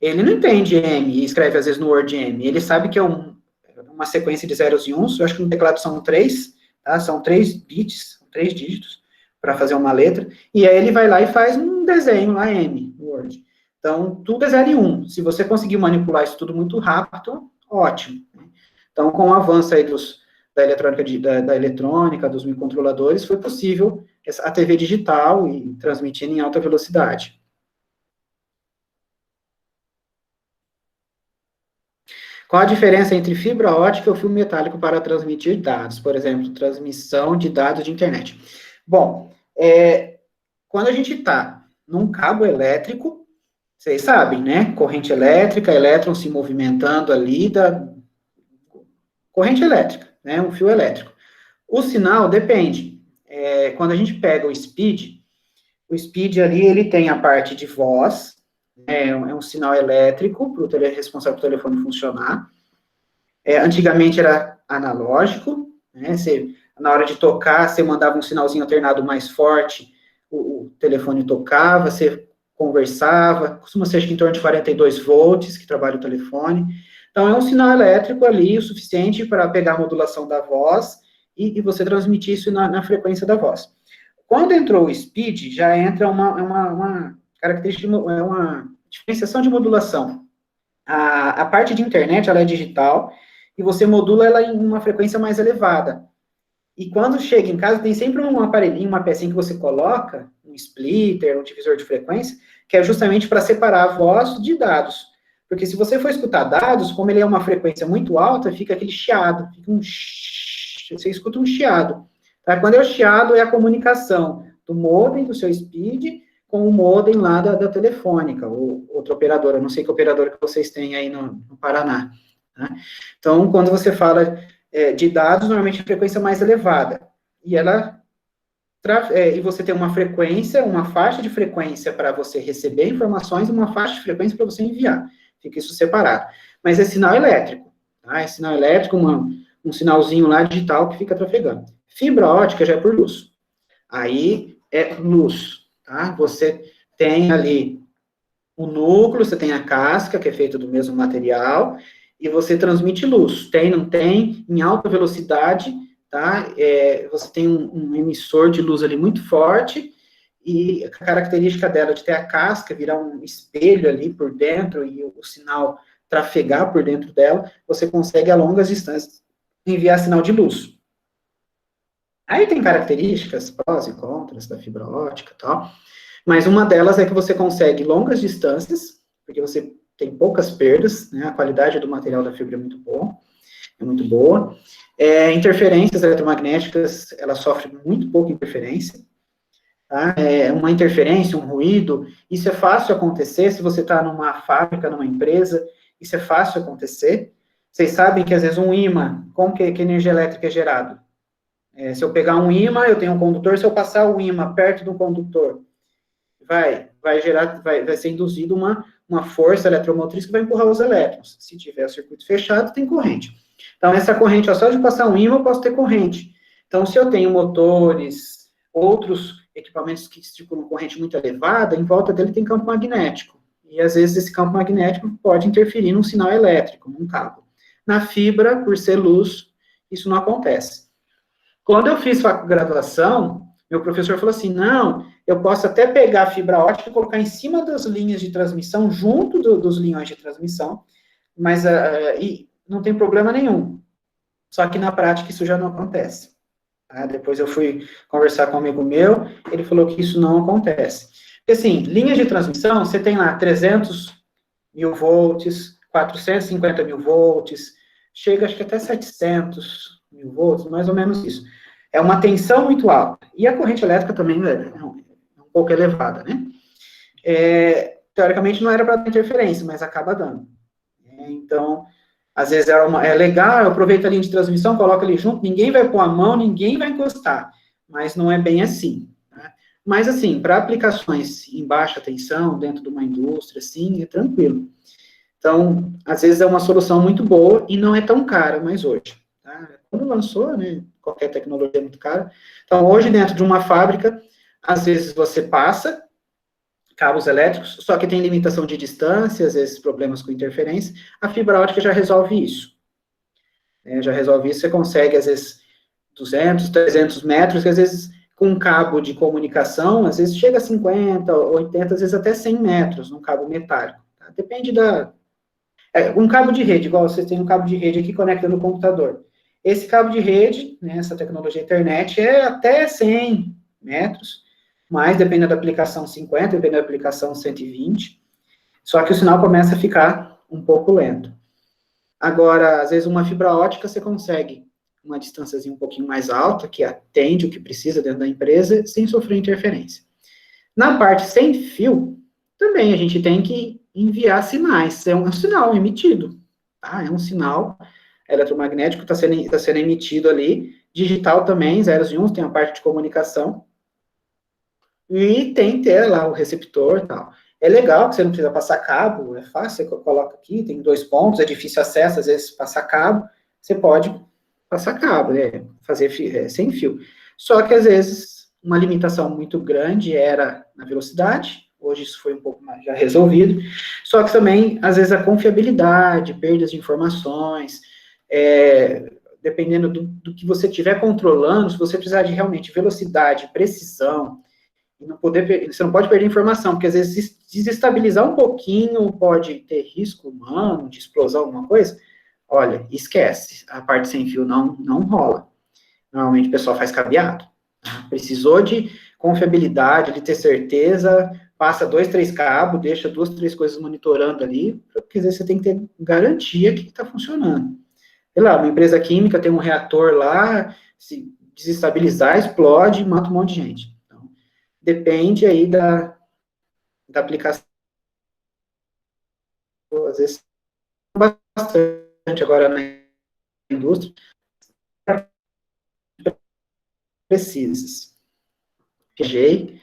ele não entende M e escreve, às vezes, no Word M. Ele sabe que é uma sequência de zeros e uns. Eu acho que no teclado são 3, tá? São 3 bits, 3 dígitos, para fazer uma letra. E aí ele vai lá e faz um desenho lá, M, no Word. Então, tudo é 0 e 1. Se você conseguir manipular isso tudo muito rápido, ótimo. Então, com o avanço aí da eletrônica, dos microcontroladores, foi possível a TV digital e transmitindo em alta velocidade. Qual a diferença entre fibra ótica e fio metálico para transmitir dados? Por exemplo, transmissão de dados de internet. Bom, quando a gente está num cabo elétrico, vocês sabem, né? Corrente elétrica, elétrons se movimentando ali corrente elétrica, né? Um fio elétrico. O sinal depende. Quando a gente pega o speed ali, ele tem a parte de voz, é um sinal elétrico, responsável pelo telefone funcionar. Antigamente era analógico, né? Na hora de tocar, você mandava um sinalzinho alternado mais forte, o telefone tocava, você conversava, costuma ser acho que em torno de 42 volts, que trabalha o telefone. Então, é um sinal elétrico ali, o suficiente para pegar a modulação da voz e você transmitir isso na frequência da voz. Quando entrou o speed, já entra uma característica, uma diferenciação de modulação. A parte de internet, ela é digital, e você modula ela em uma frequência mais elevada. E quando chega em casa, tem sempre um aparelhinho, uma pecinha que você coloca, um splitter, um divisor de frequência, que é justamente para separar a voz de dados. Porque se você for escutar dados, como ele é uma frequência muito alta, fica aquele chiado, você escuta um chiado. Tá? Quando é o chiado, é a comunicação do modem, do seu speed, com o modem lá da telefônica, ou outra operadora, não sei que operadora que vocês têm aí no Paraná. Tá? Então, quando você fala de dados, normalmente a frequência mais elevada, e e você tem uma frequência, uma faixa de frequência para você receber informações e uma faixa de frequência para você enviar. Fica isso separado. Mas é sinal elétrico, tá? É sinal elétrico, um sinalzinho lá digital que fica trafegando. Fibra ótica já é por luz. Aí é luz, tá? Você tem ali o núcleo, você tem a casca, que é feita do mesmo material, e você transmite luz. Tem, não tem, em alta velocidade, tá? Você tem um emissor de luz ali muito forte, e a característica dela de ter a casca, virar um espelho ali por dentro, e o sinal trafegar por dentro dela, você consegue a longas distâncias enviar sinal de luz. Aí tem características, prós e contras da fibra ótica e tal, mas uma delas é que você consegue longas distâncias, porque você tem poucas perdas, né? A qualidade do material da fibra é muito boa. Interferências eletromagnéticas, ela sofre muito pouca interferência. Tá? Uma interferência, um ruído, isso é fácil acontecer se você está numa fábrica, numa empresa, isso é fácil acontecer. Vocês sabem que, às vezes, um ímã, como que energia elétrica é gerada? Se eu pegar um ímã, eu tenho um condutor, se eu passar o ímã perto do condutor, vai ser induzido uma força eletromotriz que vai empurrar os elétrons. Se tiver o circuito fechado, tem corrente. Então, essa corrente, só de passar um ímã, eu posso ter corrente. Então, se eu tenho motores, outros equipamentos que circulam corrente muito elevada, em volta dele tem campo magnético. E, às vezes, esse campo magnético pode interferir num sinal elétrico, num cabo. Na fibra, por ser luz, isso não acontece. Quando eu fiz graduação, meu professor falou assim, não, eu posso até pegar a fibra ótica e colocar em cima das linhas de transmissão, junto dos linhões de transmissão, mas e não tem problema nenhum. Só que na prática isso já não acontece. Tá? Depois eu fui conversar com um amigo meu, ele falou que isso não acontece. Porque assim, linhas de transmissão, você tem lá 300 mil volts, 450 mil volts, chega acho que até 700 mil volts, mais ou menos isso. É uma tensão muito alta. E a corrente elétrica também é um pouco elevada, né? Teoricamente não era para dar interferência, mas acaba dando. Então, às vezes é legal, eu aproveito a linha de transmissão, coloco ali junto, ninguém vai pôr a mão, ninguém vai encostar. Mas não é bem assim. Tá? Mas, assim, para aplicações em baixa tensão, dentro de uma indústria, assim, é tranquilo. Então, às vezes é uma solução muito boa e não é tão cara mais hoje. Tá? Quando lançou, né, qualquer tecnologia é muito cara. Então, hoje, dentro de uma fábrica, às vezes você passa cabos elétricos, só que tem limitação de distância, às vezes problemas com interferência, a fibra ótica já resolve isso. Já resolve isso, você consegue, às vezes, 200, 300 metros, que às vezes, com um cabo de comunicação, às vezes chega a 50, 80, às vezes até 100 metros, num cabo metálico. Tá? Depende um cabo de rede, igual vocês têm um cabo de rede aqui conecta no computador. Esse cabo de rede, né, essa tecnologia internet, é até 100 metros, mas dependendo da aplicação 50, dependendo da aplicação 120, só que o sinal começa a ficar um pouco lento. Agora, às vezes uma fibra ótica você consegue uma distânciazinha um pouquinho mais alta, que atende o que precisa dentro da empresa, sem sofrer interferência. Na parte sem fio, também a gente tem que enviar sinais, é um sinal emitido, tá? É um sinal eletromagnético que está sendo emitido ali, digital também, zeros e uns, tem a parte de comunicação, e tem que ter lá o receptor e tal. É legal que você não precisa passar cabo, é fácil, você coloca aqui, tem 2 pontos, é difícil acesso, às vezes passar cabo, você pode passar cabo, né, fazer sem fio. Só que às vezes uma limitação muito grande era na velocidade, hoje isso foi um pouco mais já resolvido, só que também, às vezes, a confiabilidade, perdas de informações, dependendo do que você estiver controlando, se você precisar de realmente velocidade, precisão, você não pode perder informação, porque às vezes desestabilizar um pouquinho pode ter risco humano, de explosão, alguma coisa, olha, esquece, a parte sem fio não rola. Normalmente o pessoal faz cabeado. Tá? Precisou de confiabilidade, de ter certeza, passa 2, 3 cabos, deixa 2, 3 coisas monitorando ali, porque às vezes você tem que ter garantia que está funcionando. Sei lá, uma empresa química tem um reator lá, se desestabilizar, explode, mata um monte de gente. Então, depende aí da aplicação. Às vezes, bastante agora na indústria, precisas. Viajei,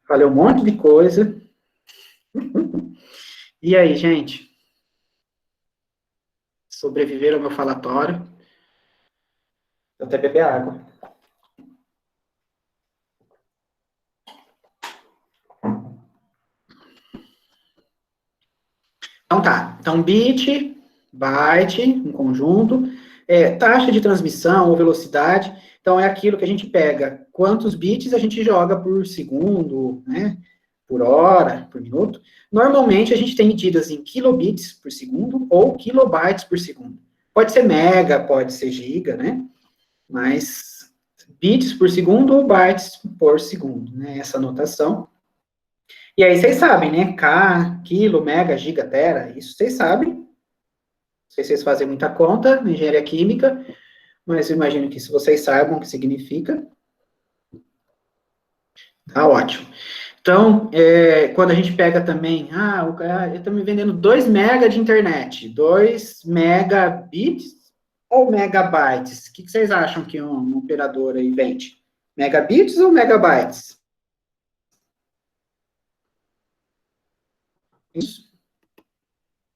falei um monte de coisa. E aí, gente? Sobreviveram ao meu falatório? Vou até beber água. Então tá. Então, bit, byte, um conjunto, taxa de transmissão ou velocidade. Então, é aquilo que a gente pega. Quantos bits a gente joga por segundo, né? Por hora, por minuto. Normalmente, a gente tem medidas em kilobits por segundo ou kilobytes por segundo. Pode ser mega, pode ser giga, né? Mas bits por segundo ou bytes por segundo, né? Essa notação. E aí vocês sabem, né? K, quilo, mega, giga, tera, isso vocês sabem. Não sei se vocês fazem muita conta na engenharia química, mas eu imagino que se vocês saibam o que significa, tá ótimo. Então, quando a gente pega também, o cara está me vendendo 2 mega de internet, 2 megabits ou megabytes? O que vocês acham que um operador aí vende? Megabits ou megabytes? Isso.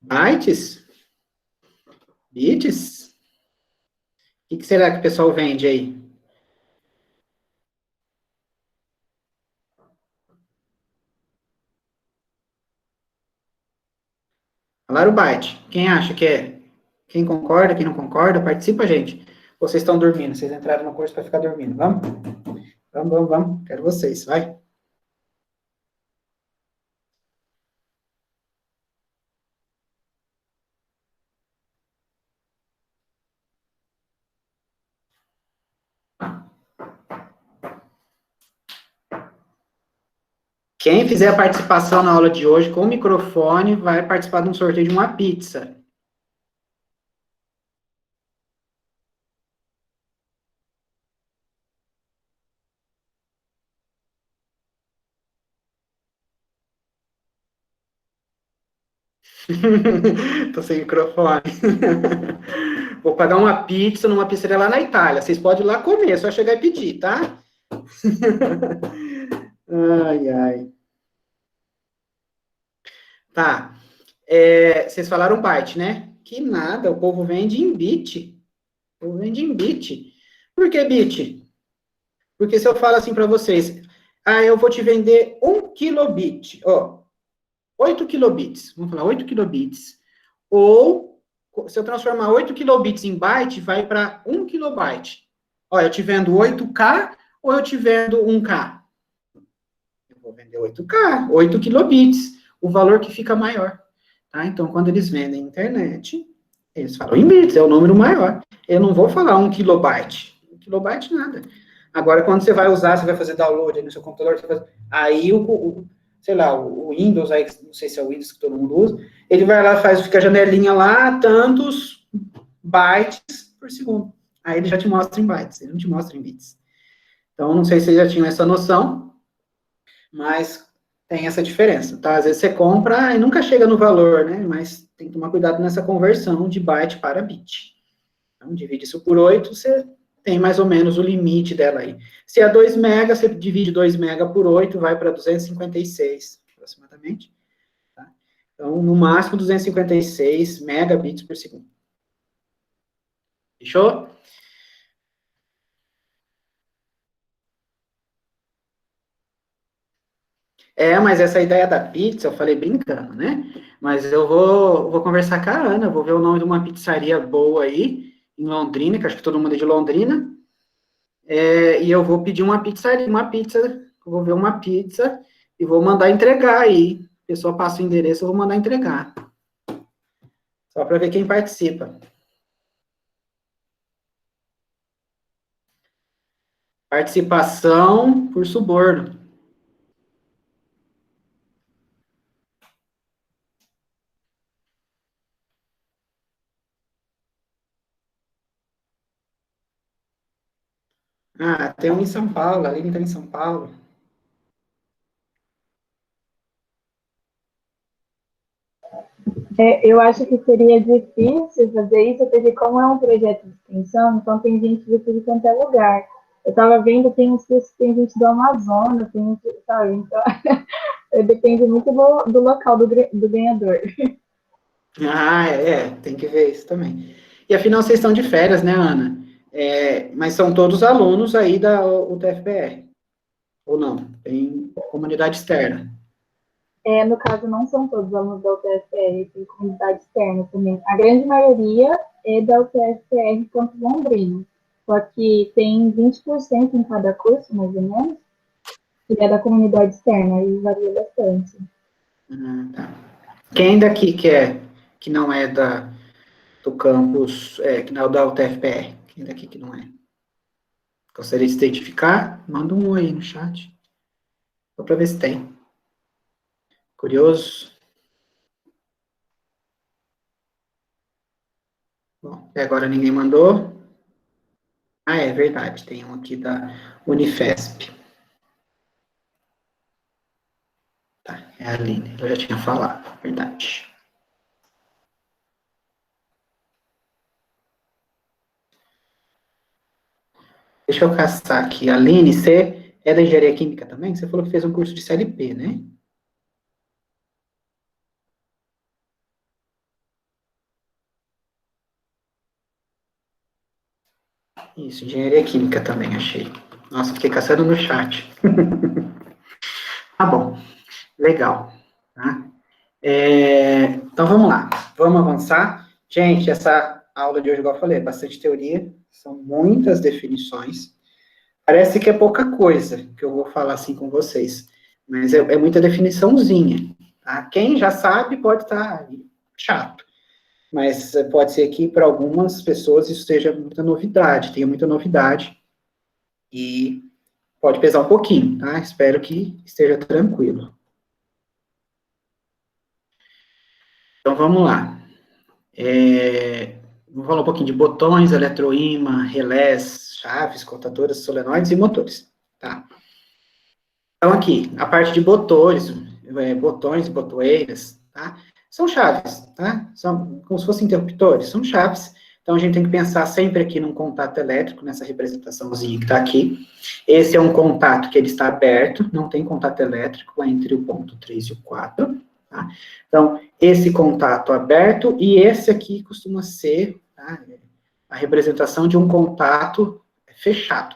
Bytes? Bits? O que será que o pessoal vende aí? Falaram byte. Quem acha que é? Quem concorda, quem não concorda, participa, gente. Vocês estão dormindo, vocês entraram no curso para ficar dormindo. Vamos? Vamos, vamos, vamos. Quero vocês, vai. Quem fizer a participação na aula de hoje com o microfone vai participar de um sorteio de uma pizza. Tô sem microfone. Vou pagar uma pizza numa pizzaria lá na Itália. Vocês podem ir lá comer, é só chegar e pedir, tá? Ai, ai. Tá. Vocês falaram byte, né? Que nada, o povo vende em bit. O povo vende em bit. Por que bit? Porque se eu falo assim para vocês, eu vou te vender 1 kilobit, ó, 8 kilobits, vamos falar 8 kilobits, ou se eu transformar 8 kilobits em byte, vai para 1 kilobyte. Ó, eu te vendo 8K ou eu te vendo 1K? Eu vou vender 8K, 8 kilobits, o valor que fica maior. Tá? Então, quando eles vendem internet, eles falam em bits, é o número maior. Eu não vou falar 1 kilobyte. 1 kilobyte, nada. Agora, quando você vai usar, você vai fazer download aí no seu computador, aí sei lá, o Windows, aí, não sei se é o Windows que todo mundo usa, ele vai lá, fica a janelinha lá, tantos bytes por segundo. Aí ele já te mostra em bytes, ele não te mostra em bits. Então, não sei se vocês já tinham essa noção, mas tem essa diferença, tá? Às vezes você compra e nunca chega no valor, né? Mas tem que tomar cuidado nessa conversão de byte para bit. Então, divide isso por 8, você tem mais ou menos o limite dela aí. Se é 2 mega, você divide 2 mega por 8, vai para 256, aproximadamente. Tá? Então, no máximo, 256 megabits por segundo. Fechou? Mas essa ideia da pizza, eu falei brincando, né? Mas eu vou conversar com a Ana, vou ver o nome de uma pizzaria boa aí, em Londrina, que acho que todo mundo é de Londrina, e eu vou pedir uma pizzaria, eu vou ver uma pizza e vou mandar entregar aí. A pessoa passa o endereço, eu vou mandar entregar. Só para ver quem participa. Participação por suborno. Ah, tem um em São Paulo, ali está em São Paulo. Eu acho que seria difícil fazer isso, porque como é um projeto de extensão, então tem gente de tudo quanto é lugar. Eu estava vendo, tem uns cursos que tem gente do Amazonas, tem gente, sabe? Então, depende muito do local do ganhador. Ah, tem que ver isso também. E afinal, vocês estão de férias, né, Ana? Mas são todos alunos aí da UTFPR, ou não? Tem comunidade externa. No caso, não são todos alunos da UTFPR, tem comunidade externa também. A grande maioria é da UTFPR Campus Londrina, só que tem 20% em cada curso, mais ou menos, que é da comunidade externa, e varia bastante. Tá. Quem daqui que não é do campus, que não é da UTFPR? Quem daqui que não é? Gostaria de se identificar? Manda um oi aí no chat. Só para ver se tem. Curioso? Bom, até agora ninguém mandou. Ah, é verdade, tem um aqui da Unifesp. Tá, é a Aline, eu já tinha falado, verdade. Deixa eu caçar aqui. Aline, você é da Engenharia Química também? Você falou que fez um curso de CLP, né? Isso, Engenharia Química também, achei. Nossa, fiquei caçando no chat. Tá bom, legal. Tá? Então, vamos lá. Vamos avançar. Gente, essa aula de hoje, igual eu falei, é bastante teoria, são muitas definições. Parece que é pouca coisa que eu vou falar assim com vocês, mas é muita definiçãozinha. Tá? Quem já sabe pode estar chato, mas pode ser que para algumas pessoas isso seja muita novidade, tenha muita novidade, e pode pesar um pouquinho, tá? Espero que esteja tranquilo. Então, vamos lá. Vou falar um pouquinho de botões, eletroímã, relés, chaves, contadoras, solenoides e motores, tá? Então, aqui, a parte de botões e botoeiras, tá? São chaves, tá? São como se fossem interruptores, são chaves. Então, a gente tem que pensar sempre aqui num contato elétrico, nessa representaçãozinha que está aqui. Esse é um contato que ele está aberto, não tem contato elétrico lá entre o ponto 3 e o 4, tá? Então, esse contato aberto, e esse aqui costuma ser, tá, a representação de um contato fechado,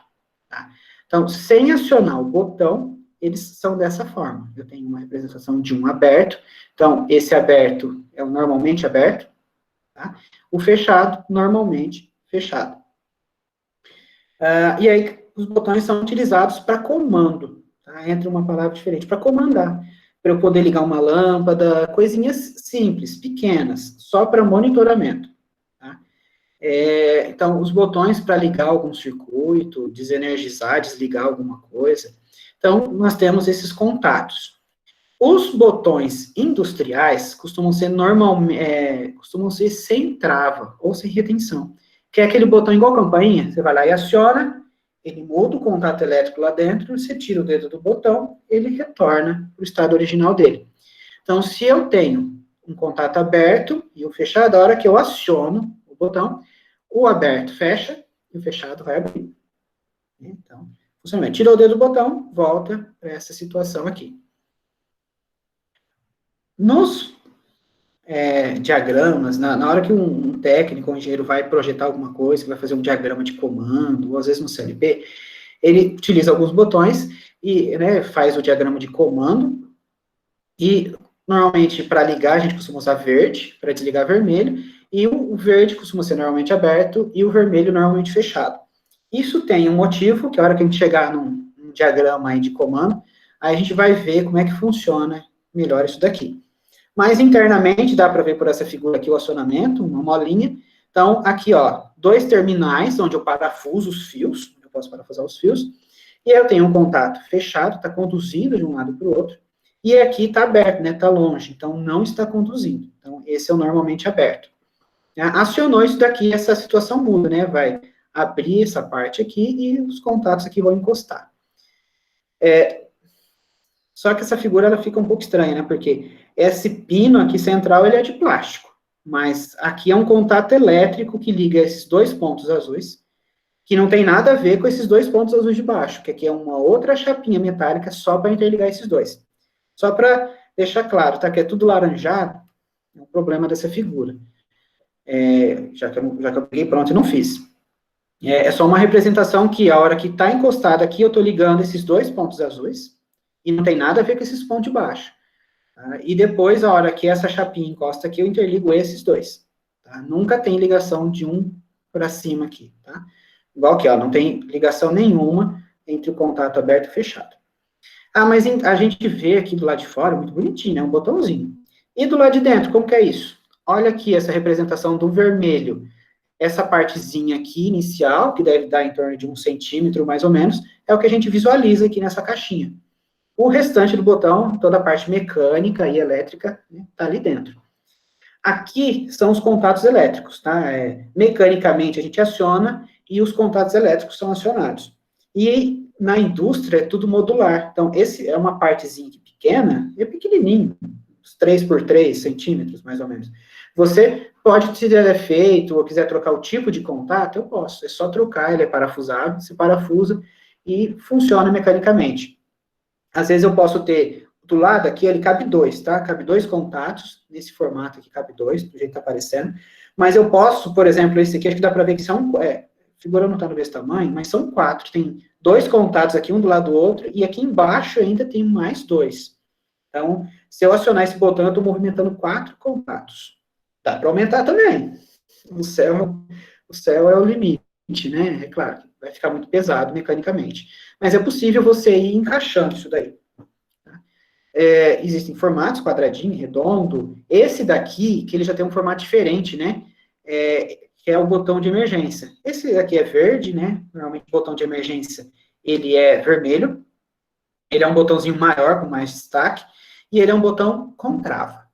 tá? Então, sem acionar o botão, eles são dessa forma. Eu tenho uma representação de um aberto, então, esse aberto é o normalmente aberto, tá? O fechado, normalmente fechado. E aí, os botões são utilizados para comando, tá? Entra uma palavra diferente, para comandar, para eu poder ligar uma lâmpada, coisinhas simples, pequenas, só para monitoramento, tá? Então, os botões para ligar algum circuito, desenergizar, desligar alguma coisa. Então, nós temos esses contatos. Os botões industriais costumam ser sem trava ou sem retenção, que é aquele botão igual campainha, você vai lá e aciona, ele muda o contato elétrico lá dentro, você tira o dedo do botão, ele retorna para o estado original dele. Então, se eu tenho um contato aberto e o fechado, a hora que eu aciono o botão, o aberto fecha e o fechado vai abrir. Então, funciona. Tira o dedo do botão, volta para essa situação aqui. Nos diagramas, na hora que um técnico, um engenheiro vai projetar alguma coisa, vai fazer um diagrama de comando, ou às vezes no CLP, ele utiliza alguns botões e, né, faz o diagrama de comando, e normalmente para ligar a gente costuma usar verde, para desligar vermelho, e o verde costuma ser normalmente aberto e o vermelho normalmente fechado. Isso tem um motivo, que a hora que a gente chegar num diagrama aí de comando, aí a gente vai ver como é que funciona melhor isso daqui. Mas internamente, dá para ver por essa figura aqui o acionamento, uma molinha. Então, aqui, ó, 2 terminais, onde eu parafuso os fios, eu posso parafusar os fios, E eu tenho um contato fechado, está conduzindo de um lado para o outro, e aqui está aberto, né, está longe, então não está conduzindo. Então, esse é o normalmente aberto. Acionou isso daqui, essa situação muda, né, vai abrir essa parte aqui e os contatos aqui vão encostar. Só que essa figura, ela fica um pouco estranha, né, porque esse pino aqui central, ele é de plástico, mas aqui é um contato elétrico que liga esses dois pontos azuis, que não tem nada a ver com esses dois pontos azuis de baixo, que aqui é uma outra chapinha metálica só para interligar esses dois. Só para deixar claro, tá, que é tudo laranjado, é um problema dessa figura. Já que eu peguei pronto e não fiz. É só uma representação que a hora que está encostada aqui, eu estou ligando esses dois pontos azuis, e não tem nada a ver com esses pontos de baixo. Tá? E depois, a hora que essa chapinha encosta aqui, eu interligo esses dois. Tá? Nunca tem ligação de um para cima aqui, tá? Igual aqui, ó, não tem ligação nenhuma entre o contato aberto e fechado. Mas a gente vê aqui do lado de fora, muito bonitinho, né? Um botãozinho. E do lado de dentro, como que é isso? Olha aqui essa representação do vermelho. Essa partezinha aqui, inicial, que deve dar em torno de 1 centímetro, mais ou menos, é o que a gente visualiza aqui nessa caixinha. O restante do botão, toda a parte mecânica e elétrica, né, tá ali dentro. Aqui são os contatos elétricos, tá? Mecanicamente a gente aciona e os contatos elétricos são acionados. E na indústria é tudo modular. Então, esse é uma partezinha pequena, é pequenininho, uns 3 por 3 centímetros, mais ou menos. Você pode, se der defeito ou quiser trocar o tipo de contato, eu posso. É só trocar, ele é parafusável, se parafusa e funciona mecanicamente. Às vezes eu posso ter, do lado aqui, ele cabe 2, tá? Cabe 2 contatos, nesse formato aqui cabe 2, do jeito que tá aparecendo. Mas eu posso, por exemplo, esse aqui, acho que dá para ver que são, a figura não tá no mesmo tamanho, mas são 4. Tem 2 contatos aqui, um do lado do outro, e aqui embaixo ainda tem mais 2. Então, se eu acionar esse botão, eu estou movimentando 4 contatos. Dá para aumentar também. O céu é o limite, né? É claro, vai ficar muito pesado mecanicamente. Mas é possível você ir encaixando isso daí. Tá? Existem formatos, quadradinho, redondo. Esse daqui, que ele já tem um formato diferente, né? Que é o botão de emergência. Esse daqui é verde, né? Normalmente o botão de emergência, ele é vermelho. Ele é um botãozinho maior, com mais destaque. E ele é um botão com trava.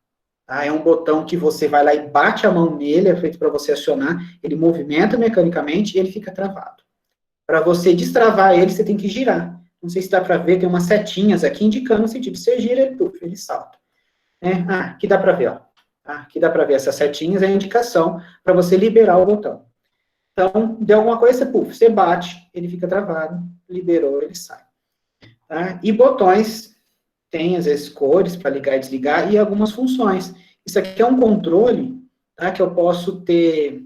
Tá? É um botão que você vai lá e bate a mão nele, é feito para você acionar. Ele movimenta mecanicamente e ele fica travado. Para você destravar ele, você tem que girar. Não sei se dá para ver, tem umas setinhas aqui indicando o sentido. Você gira, ele salta. Aqui dá para ver, ó. Aqui dá para ver essas setinhas, é a indicação para você liberar o botão. Então, deu alguma coisa, você bate, ele fica travado, liberou, ele sai. Tá? E botões tem, às vezes, cores para ligar e desligar, e algumas funções. Isso aqui é um controle, tá, que eu posso ter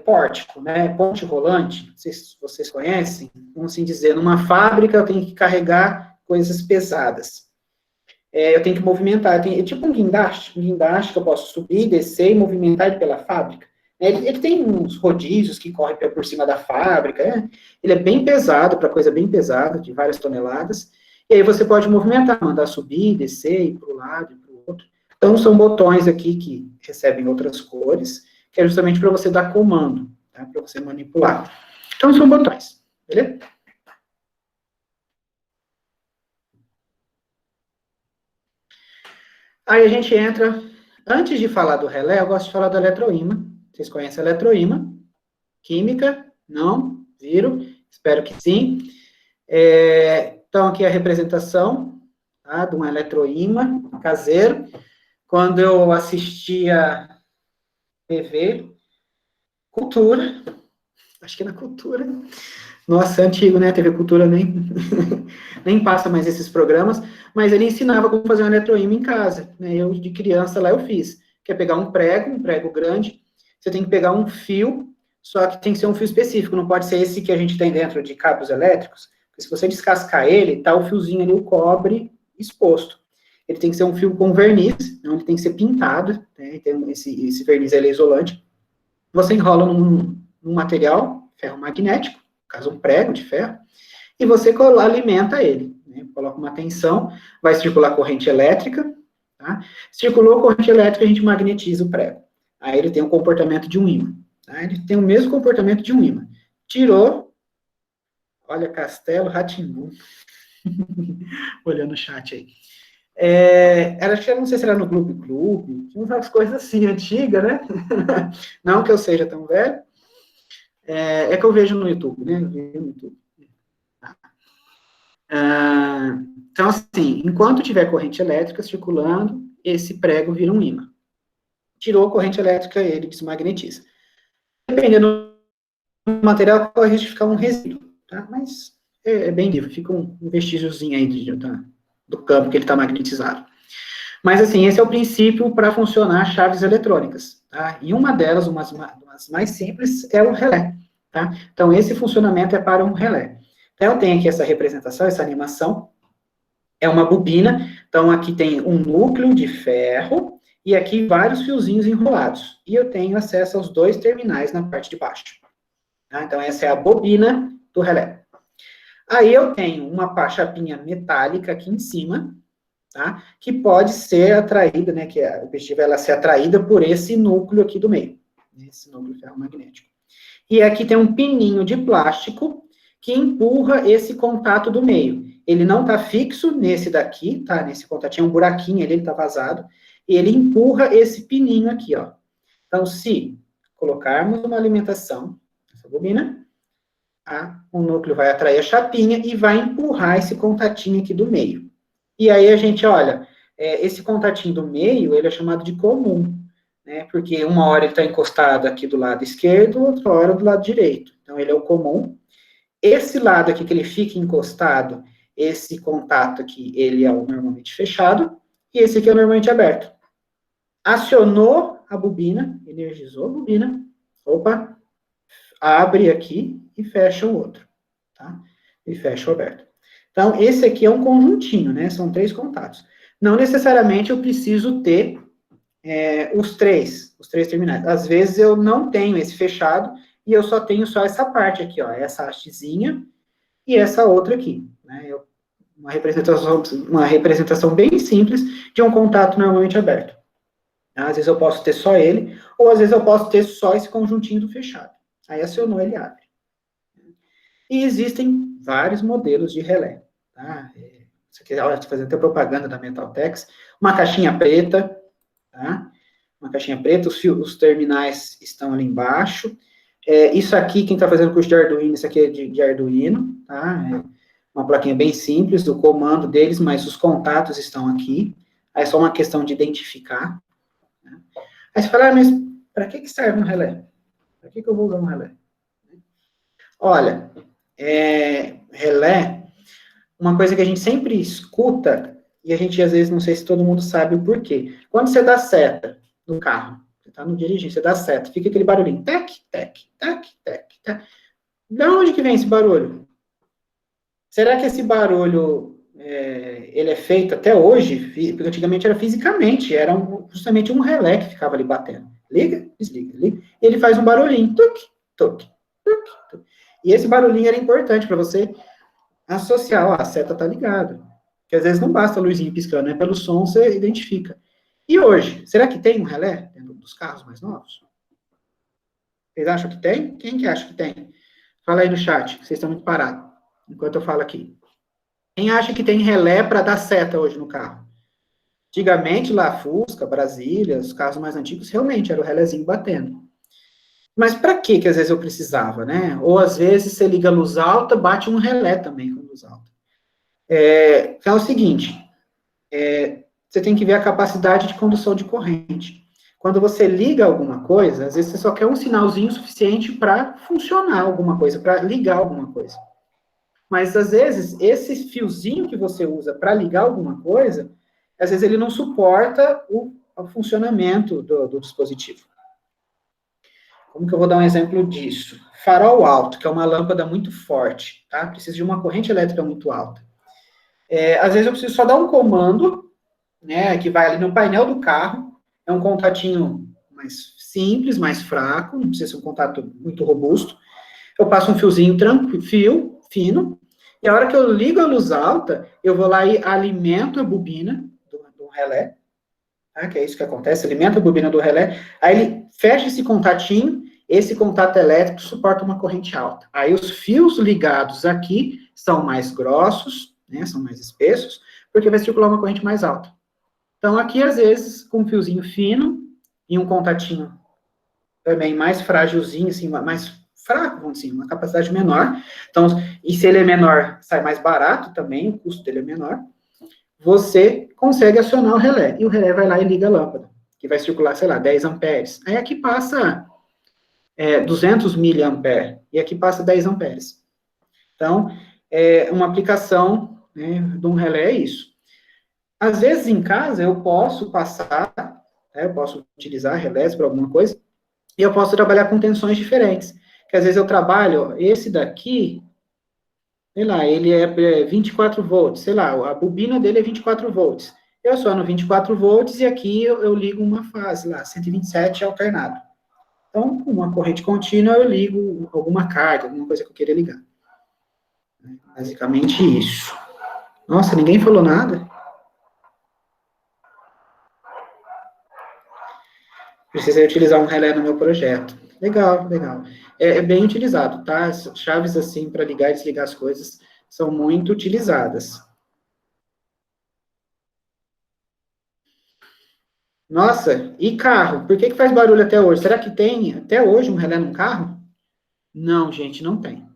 pórtico, né, ponte rolante, não sei se vocês conhecem, vamos assim dizer, numa fábrica eu tenho que carregar coisas pesadas. Eu tenho que movimentar, é tipo um guindaste que eu posso subir, descer e movimentar ele pela fábrica. Ele tem uns rodízios que correm por cima da fábrica, ele é bem pesado, para coisa bem pesada, de várias toneladas, e aí você pode movimentar, mandar subir, descer, ir para o lado e para o outro. Então, são botões aqui que recebem outras cores, que é justamente para você dar comando, tá? Para você manipular. Então, são botões, beleza? Aí a gente entra, antes de falar do relé, eu gosto de falar do eletroímã. Vocês conhecem a eletroímã? Química? Não? Viram? Espero que sim. Então, aqui a representação, tá, de um eletroímã caseiro. Quando eu assistia TV, Cultura, acho que na Cultura, nossa, é antigo, né, TV Cultura nem passa mais esses programas, mas ele ensinava como fazer um eletroímã em casa, né, eu de criança lá eu fiz, que é pegar um prego grande, você tem que pegar um fio, só que tem que ser um fio específico, não pode ser esse que a gente tem dentro de cabos elétricos, porque se você descascar ele, tá o fiozinho ali, o cobre exposto. Ele tem que ser um fio com verniz, não, ele tem que ser pintado, né, tem esse verniz ele é isolante. Você enrola num material, ferro magnético, no caso um prego de ferro, e você alimenta ele, né, coloca uma tensão, vai circular corrente elétrica, tá? Circulou corrente elétrica, a gente magnetiza o prego. Aí ele tem o comportamento de um ímã, tá? Ele tem o mesmo comportamento de um ímã. Tirou, Olha, Castelo Rá-Tim-Bum. Olhando o chat aí. Era, não sei se era no Clube Clube, tinha umas coisas assim, antigas, né? Não que eu seja tão velho. É que eu vejo no YouTube, né? Eu vejo no YouTube. Então, assim, enquanto tiver corrente elétrica circulando, esse prego vira um ímã. Tirou a corrente elétrica, ele desmagnetiza. Dependendo do material, pode ficar um resíduo, tá? Mas é bem livre, fica um vestígiozinho aí do campo que ele está magnetizado. Mas, assim, esse é o princípio para funcionar chaves eletrônicas, tá? E uma delas, umas mais simples, é o relé, tá? Então, esse funcionamento é para um relé. Então, eu tenho aqui essa representação, essa animação, é uma bobina, então aqui tem um núcleo de ferro, e aqui vários fiozinhos enrolados, e eu tenho acesso aos dois terminais na parte de baixo. Tá? Então, essa é a bobina do relé. Aí eu tenho uma chapinha metálica aqui em cima, tá? Que pode ser atraída, né, que o objetivo é ela ser atraída por esse núcleo aqui do meio, esse núcleo ferromagnético. E aqui tem um pininho de plástico que empurra esse contato do meio. Ele não está fixo nesse daqui, tá? Nesse contatinho, um buraquinho ali, ele está vazado, e ele empurra esse pininho aqui, ó. Então, se colocarmos uma alimentação nessa bobina, o núcleo vai atrair a chapinha e vai empurrar esse contatinho aqui do meio. E aí a gente, olha, esse contatinho do meio, ele é chamado de comum, né? Porque uma hora ele está encostado aqui do lado esquerdo, outra hora do lado direito. Então, ele é o comum. Esse lado aqui que ele fica encostado, esse contato aqui, ele é o normalmente fechado, e esse aqui é o normalmente aberto. Acionou a bobina, energizou a bobina, opa, abre aqui e fecha o outro, tá? E fecha o aberto. Então, esse aqui é um conjuntinho, né? São 3 contatos. Não necessariamente eu preciso ter os três terminais. Às vezes eu não tenho esse fechado e eu só tenho só essa parte aqui, ó, essa hastezinha e essa outra aqui, né? Uma representação bem simples de um contato normalmente aberto. Às vezes eu posso ter só ele, ou às vezes eu posso ter só esse conjuntinho do fechado. Aí acionou, ele abre. E existem vários modelos de relé, tá? Isso aqui, olha, estou fazendo até propaganda da Metaltex. Uma caixinha preta, tá? Uma caixinha preta, os terminais estão ali embaixo. Isso aqui, quem está fazendo curso de Arduino, isso aqui é de Arduino, tá? Uma plaquinha bem simples, do comando deles, mas os contatos estão aqui. Aí é só uma questão de identificar. Né? Aí você fala, mas para que serve um relé? Para que eu vou usar um relé? Olha, relé, uma coisa que a gente sempre escuta, e a gente às vezes não sei se todo mundo sabe o porquê. Quando você dá seta no carro, você está no dirigir, você dá seta, fica aquele barulhinho, tec, tec, tec, tec, tec. De onde que vem esse barulho? Será que esse barulho, ele é feito até hoje? Porque antigamente era fisicamente, era justamente um relé que ficava ali batendo. Liga, desliga, liga. E ele faz um barulhinho, tuc, tuc, tuc, tuc. E esse barulhinho era importante para você associar, ó, a seta tá ligada. Porque às vezes não basta a luzinha piscando, né? Pelo som você identifica. E hoje, será que tem um relé dentro dos carros mais novos? Vocês acham que tem? Quem que acha que tem? Fala aí no chat, vocês estão muito parados, enquanto eu falo aqui. Quem acha que tem relé para dar seta hoje no carro? Antigamente, lá, Fusca, Brasília, os carros mais antigos, realmente era o relézinho batendo. Mas para que às vezes eu precisava, né? Ou às vezes você liga a luz alta, bate um relé também com luz alta. Então é o seguinte, você tem que ver a capacidade de condução de corrente. Quando você liga alguma coisa, às vezes você só quer um sinalzinho suficiente para funcionar alguma coisa, para ligar alguma coisa. Mas às vezes esse fiozinho que você usa para ligar alguma coisa, às vezes ele não suporta o funcionamento do dispositivo. Como que eu vou dar um exemplo disso? Farol alto, que é uma lâmpada muito forte, tá? Precisa de uma corrente elétrica muito alta. Às vezes eu preciso só dar um comando, né, que vai ali no painel do carro, é um contatinho mais simples, mais fraco, não precisa ser um contato muito robusto. Eu passo um fiozinho fino, e a hora que eu ligo a luz alta, eu vou lá e alimento a bobina do relé, tá? Que é isso que acontece, alimenta a bobina do relé, aí ele fecha esse contatinho, esse contato elétrico suporta uma corrente alta. Aí os fios ligados aqui são mais grossos, né, são mais espessos, porque vai circular uma corrente mais alta. Então, aqui, às vezes, com um fiozinho fino e um contatinho também mais frágilzinho, assim, mais fraco, vamos dizer, uma capacidade menor. Então, e se ele é menor, sai mais barato também, o custo dele é menor. Você consegue acionar o relé, e o relé vai lá e liga a lâmpada, que vai circular, sei lá, 10 amperes. Aí aqui passa 200 miliamperes, e aqui passa 10 amperes. Então, uma aplicação, né, de um relé é isso. Às vezes, em casa, eu posso passar, né, eu posso utilizar relés para alguma coisa, e eu posso trabalhar com tensões diferentes. Que às vezes eu trabalho, esse daqui, sei lá, ele é 24 volts, sei lá, a bobina dele é 24 volts. Eu aciono 24 volts e aqui eu ligo uma fase lá, 127 alternado. Então, com uma corrente contínua, eu ligo alguma carga, alguma coisa que eu queira ligar. Basicamente isso. Nossa, ninguém falou nada? Precisei utilizar um relé no meu projeto. Legal, legal. É bem utilizado, tá? As chaves, assim, para ligar e desligar as coisas, são muito utilizadas. Nossa, e carro? Por que faz barulho até hoje? Será que tem até hoje um relé num carro? Não, gente, não tem.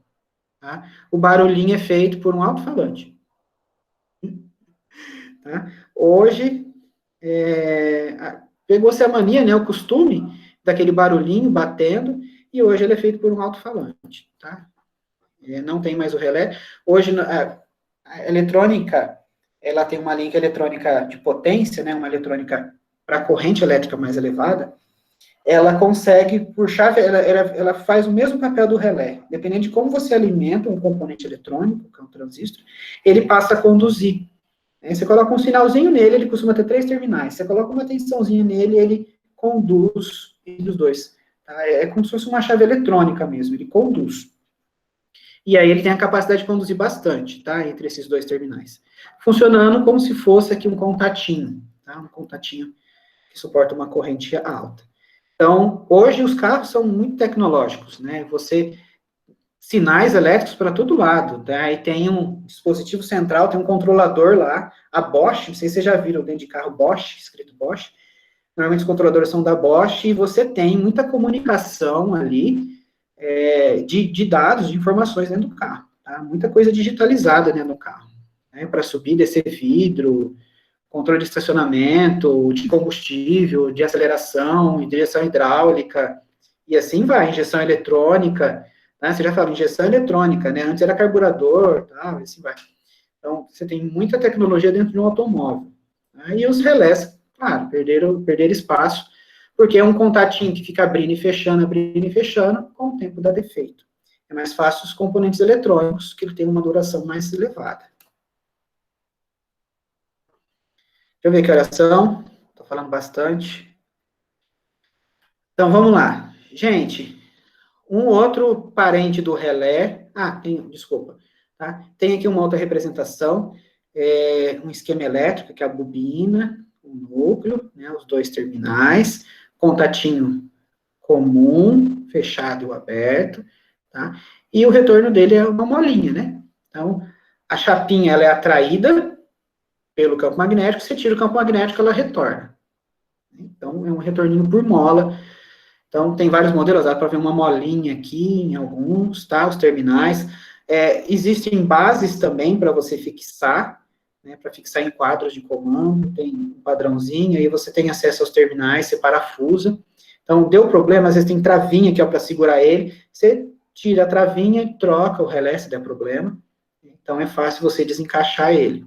Tá? O barulhinho é feito por um alto-falante. Tá? Hoje, pegou-se a mania, né, o costume daquele barulhinho batendo, e hoje ele é feito por um alto-falante. Tá? Não tem mais o relé. Hoje, a eletrônica, ela tem uma linha eletrônica de potência, né, uma eletrônica para corrente elétrica mais elevada, ela consegue, por chave, ela faz o mesmo papel do relé. Dependendo de como você alimenta um componente eletrônico, que é um transistor, ele passa a conduzir. Você coloca um sinalzinho nele, ele costuma ter 3 terminais. Você coloca uma tensãozinha nele, ele conduz entre os dois. Tá? É como se fosse uma chave eletrônica mesmo, ele conduz. E aí ele tem a capacidade de conduzir bastante, tá? Entre esses 2 terminais. Funcionando como se fosse aqui um contatinho, tá? Um contatinho que suporta uma corrente alta. Então, hoje os carros são muito tecnológicos, né? Sinais elétricos para todo lado, tá? E tem um dispositivo central, tem um controlador lá, a Bosch, não sei se vocês já viram dentro de carro Bosch, escrito Bosch. Normalmente os controladores são da Bosch e você tem muita comunicação ali, de dados, de informações dentro do carro, tá? Muita coisa digitalizada dentro do carro, né? Para subir, descer vidro, controle de estacionamento, de combustível, de aceleração, direção hidráulica, e assim vai, injeção eletrônica, né? Você já fala injeção eletrônica, né? Antes era carburador, tá? Assim vai. Então, você tem muita tecnologia dentro de um automóvel. Né? E os relés, claro, perderam espaço, porque é um contatinho que fica abrindo e fechando, com o tempo dá defeito. É mais fácil os componentes eletrônicos, que têm uma duração mais elevada. Deixa eu ver que horas são. Estou falando bastante. Então, vamos lá. Gente, um outro parente do relé... desculpa. Tá? Tem aqui uma outra representação, um esquema elétrico, que é a bobina, o núcleo, né, os 2 terminais, contatinho comum, fechado e aberto, tá? E o retorno dele é uma molinha, né? Então, a chapinha, ela é atraída pelo campo magnético, você tira o campo magnético, ela retorna. Então, é um retorninho por mola. Então, tem vários modelos, dá para ver uma molinha aqui em alguns, tá? Os terminais. Existem bases também para você fixar, né? Para fixar em quadros de comando, tem um padrãozinho, aí você tem acesso aos terminais, você parafusa. Então, deu problema, às vezes tem travinha aqui, ó, para segurar ele, você tira a travinha e troca o relé, se der problema. Então, é fácil você desencaixar ele.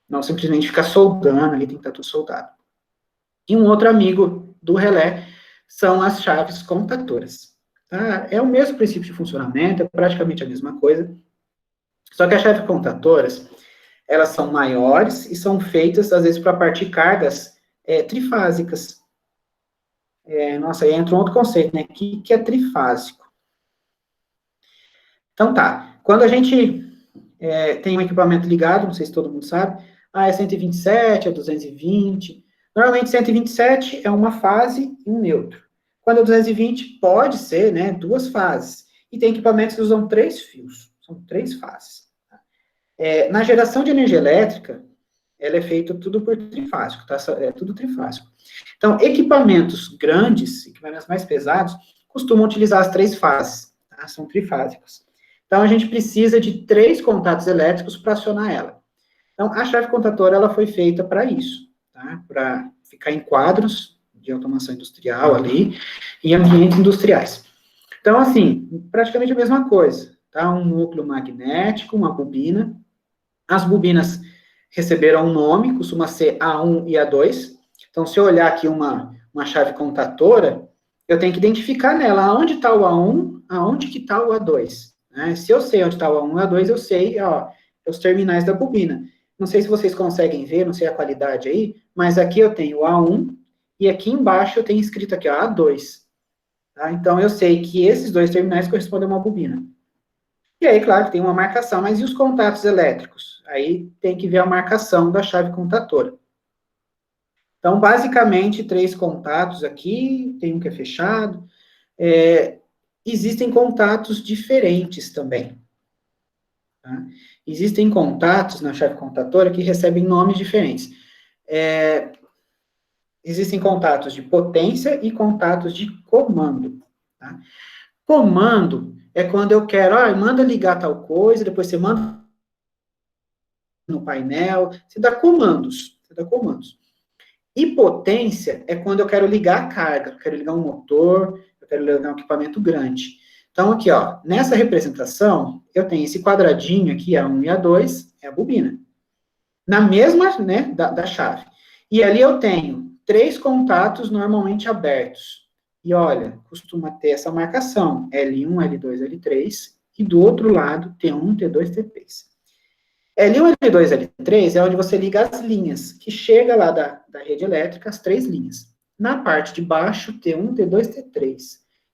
Não simplesmente ficar soldando, ali tem que estar tudo soldado. E um outro amigo do relé são as chaves contatoras. Tá? É o mesmo princípio de funcionamento, é praticamente a mesma coisa, só que as chaves contatoras, elas são maiores e são feitas, às vezes, para partir cargas trifásicas. Nossa, aí entra um outro conceito, né? O que é trifásico? Então, tá. Quando a gente tem um equipamento ligado, não sei se todo mundo sabe, é 127, é 220. Normalmente, 127 é uma fase e um neutro. Quando é 220, pode ser, né, 2 fases. E tem equipamentos que usam 3 fios, são 3 fases. Na geração de energia elétrica, ela é feita tudo por trifásico, tá? É tudo trifásico. Então, equipamentos grandes, equipamentos mais pesados, costumam utilizar as 3 fases, tá? São trifásicos. Então, a gente precisa de 3 contatos elétricos para acionar ela. Então, a chave contatora, ela foi feita para isso, tá? Para ficar em quadros de automação industrial ali, em ambientes industriais. Então, assim, praticamente a mesma coisa, tá? Um núcleo magnético, uma bobina. As bobinas receberam um nome, costuma ser A1 e A2. Então, se eu olhar aqui uma chave contatora, eu tenho que identificar nela aonde está o A1, aonde que está o A2. Né? Se eu sei onde está o A1 e o A2, eu sei, ó, os terminais da bobina. Não sei se vocês conseguem ver, não sei a qualidade aí, mas aqui eu tenho o A1 e aqui embaixo eu tenho escrito aqui, ó, A2. Tá? Então, eu sei que esses 2 terminais correspondem a uma bobina. E aí, claro, que tem uma marcação, mas e os contatos elétricos? Aí tem que ver a marcação da chave contatora. Então, basicamente, 3 contatos aqui, tem um que é fechado. Existem contatos diferentes também. Tá? Existem contatos na chave contatora que recebem nomes diferentes. Existem contatos de potência e contatos de comando. Tá? Comando é quando eu quero, manda ligar tal coisa, depois você manda no painel, você dá comandos, E potência é quando eu quero ligar a carga, eu quero ligar um motor, eu quero ligar um equipamento grande. Então, aqui, ó, nessa representação, eu tenho esse quadradinho aqui, A1 e A2, é a bobina. Na mesma, né, da chave. E ali eu tenho 3 contatos normalmente abertos. E olha, costuma ter essa marcação, L1, L2, L3, e do outro lado, T1, T2, T3. L1, L2, L3 é onde você liga as linhas, que chega lá da rede elétrica, as 3 linhas. Na parte de baixo, T1, T2, T3.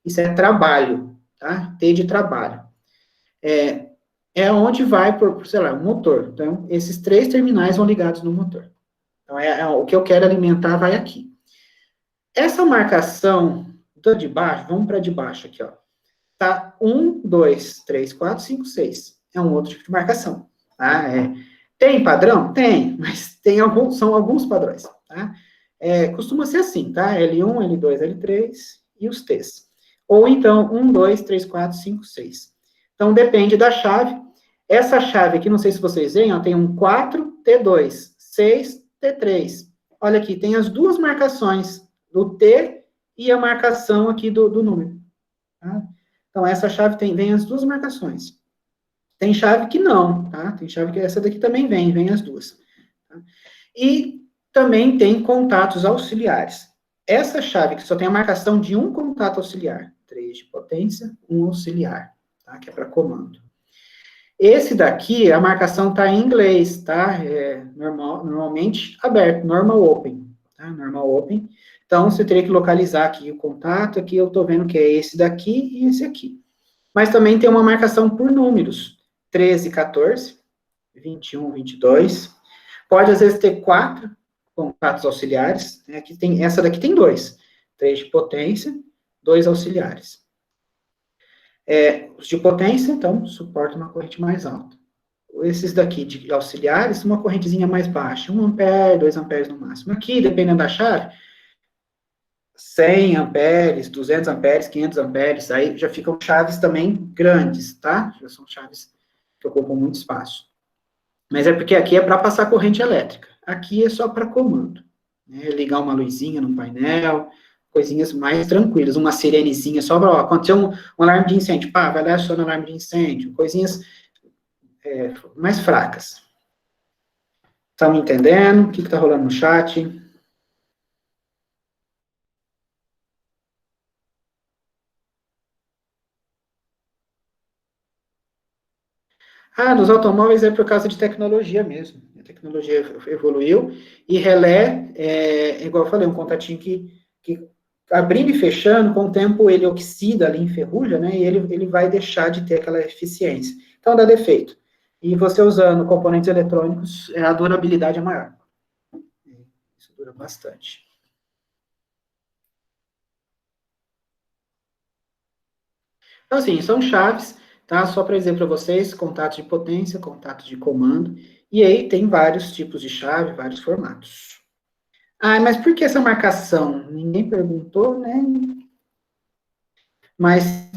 Isso é trabalho, tá? T de trabalho. É onde vai, sei lá, o motor. Então, esses 3 terminais vão ligados no motor. Então, o que eu quero alimentar vai aqui. Essa marcação de baixo, vamos para de baixo aqui, ó. Tá 1, 2, 3, 4, 5, 6. É um outro tipo de marcação. Tá? Tem padrão? Tem, mas são alguns padrões. Tá? Costuma ser assim, tá? L1, L2, L3 e os T's. Ou então, 1, 2, 3, 4, 5, 6. Então, depende da chave. Essa chave aqui, não sei se vocês veem, ó, tem um 4, T2, 6, T3. Olha aqui, tem as 2 marcações do T e a marcação aqui do número. Tá? Então, essa chave vem as 2 marcações. Tem chave que não, tá? Tem chave que essa daqui também vem as 2. Tá? E também tem contatos auxiliares. Essa chave que só tem a marcação de um contato auxiliar, 3 de potência, 1 auxiliar, tá? Que é para comando. Esse daqui, a marcação está em inglês, tá? Normalmente aberto, normal open, tá? Normal open. Então, você teria que localizar aqui o contato, aqui eu estou vendo que é esse daqui e esse aqui. Mas também tem uma marcação por números, 13, 14, 21, 22. Pode, às vezes, ter 4 contatos auxiliares. Né? Essa daqui tem 2. 3 de potência, 2 auxiliares. Os de potência, então, suportam uma corrente mais alta. Esses daqui de auxiliares, uma correntezinha mais baixa. 1 ampere, 2 amperes no máximo. Aqui, dependendo da chave, 100 amperes, 200 amperes, 500 amperes. Aí já ficam chaves também grandes, tá? Já são chaves que ocupam muito espaço. Mas é porque aqui é para passar corrente elétrica. Aqui é só para comando. Né? Ligar uma luzinha no painel, coisinhas mais tranquilas. Uma sirenezinha só para, aconteceu um alarme de incêndio. Pá, vai lá, aciona o alarme de incêndio. Coisinhas mais fracas. Estão me entendendo? O que está rolando no chat? Nos automóveis é por causa de tecnologia mesmo. A tecnologia evoluiu e relé, igual eu falei, um contatinho que abrindo e fechando, com o tempo ele oxida ali, enferruja, né, e ele vai deixar de ter aquela eficiência. Então dá defeito. E você usando componentes eletrônicos, a durabilidade é maior. Isso dura bastante. Então, assim, são chaves, tá? Só para dizer para vocês, contatos de potência, contatos de comando, e aí tem vários tipos de chave, vários formatos. Ah, mas por que essa marcação? Ninguém perguntou, né? Mas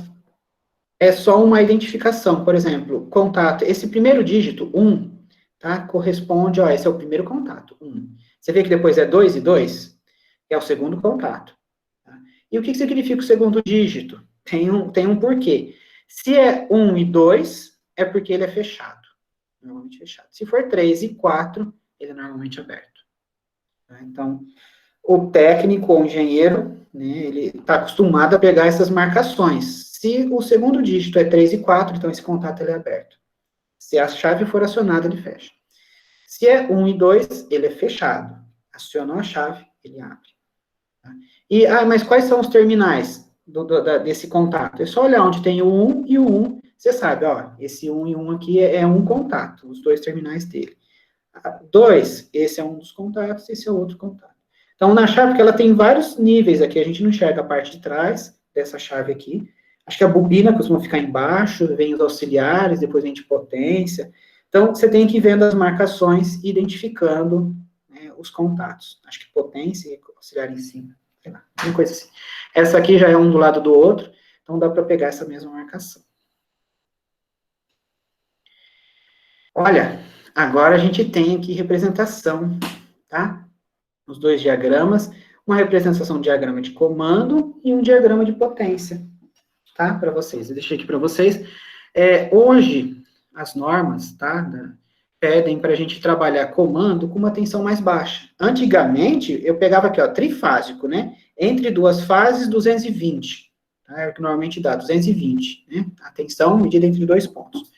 é só uma identificação. Por exemplo, contato, esse primeiro dígito, 1, tá? Corresponde, ó, esse é o primeiro contato, 1. Você vê que depois é 2 e 2? É o segundo contato. Tá? E o que significa o segundo dígito? Tem um porquê. Se é 1 e 2, é porque ele é fechado. Normalmente fechado. Se for 3 e 4, ele é normalmente aberto. Tá? Então, o técnico ou engenheiro, né, ele está acostumado a pegar essas marcações. Se o segundo dígito é 3 e 4, então esse contato ele é aberto. Se a chave for acionada, ele fecha. Se é 1 e 2, ele é fechado. Acionou a chave, ele abre. Tá? E, mas quais são os terminais desse contato? É só olhar onde tem o 1 e o 1, você sabe, ó, esse 1 e 1 aqui é um contato, os dois terminais dele. 2, esse é um dos contatos, esse é outro contato. Então, na chave, porque ela tem vários níveis aqui, a gente não enxerga a parte de trás dessa chave aqui. Acho que a bobina costuma ficar embaixo, vem os auxiliares, depois vem de potência. Então, você tem que ir vendo as marcações, identificando, né, os contatos. Acho que potência e auxiliar em cima, sei lá, uma coisa assim. Essa aqui já é um do lado do outro, então dá para pegar essa mesma marcação. Olha, agora a gente tem aqui representação, tá? Os dois diagramas, uma representação de diagrama de comando e um diagrama de potência, tá? Para vocês. Eu deixei aqui para vocês. Hoje, as normas, tá? Pedem para a gente trabalhar comando com uma tensão mais baixa. Antigamente, eu pegava aqui, ó, trifásico, né? Entre duas fases, 220. Tá? É o que normalmente dá, 220, né? A tensão medida entre dois pontos.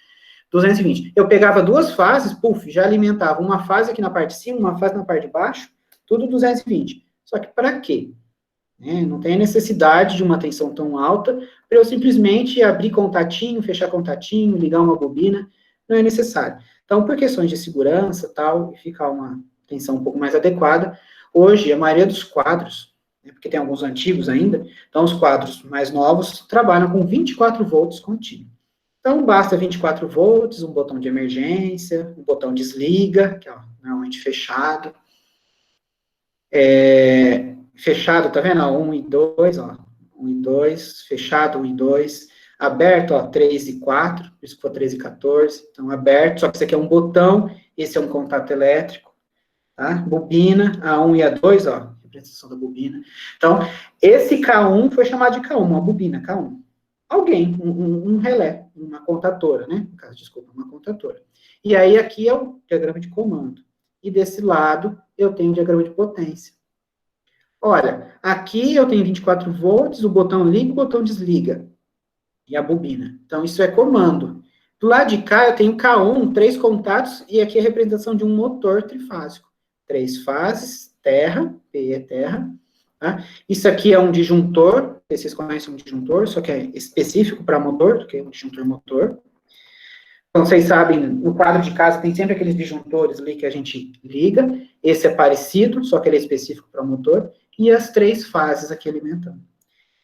220. Eu pegava duas fases, puf, já alimentava uma fase aqui na parte de cima, uma fase na parte de baixo, tudo 220. Só que para quê? Não tem a necessidade de uma tensão tão alta para eu simplesmente abrir contatinho, fechar contatinho, ligar uma bobina. Não é necessário. Então, por questões de segurança tal, e ficar uma tensão um pouco mais adequada, hoje a maioria dos quadros, né, porque tem alguns antigos ainda, então os quadros mais novos trabalham com 24 volts contínuo. Então, basta 24 volts, um botão de emergência, um botão desliga, que é normalmente fechado. Fechado, tá vendo? 1 e 2, ó. 1 e 2, fechado, 1 e 2. Aberto, ó, 3 e 4, por isso que for 3 e 14. Então, aberto, só que esse aqui é um botão, esse é um contato elétrico, tá? Bobina, A1 e A2, ó, representação da bobina. Então, esse K1 foi chamado de K1, uma bobina, K1. Alguém, um relé, uma contatora, né? No caso, desculpa, uma contatora. E aí, aqui é o diagrama de comando. E desse lado, eu tenho o diagrama de potência. Olha, aqui eu tenho 24 volts, o botão liga, o botão desliga. E a bobina. Então, isso é comando. Do lado de cá, eu tenho K1, 3 contatos, e aqui é a representação de um motor trifásico. 3 fases, terra, P é terra. Tá? Isso aqui é um disjuntor, vocês conhecem um disjuntor, só que é específico para motor, que é um disjuntor motor. Então, vocês sabem, no quadro de casa tem sempre aqueles disjuntores ali que a gente liga. Esse é parecido, só que ele é específico para motor. E as 3 fases aqui alimentando.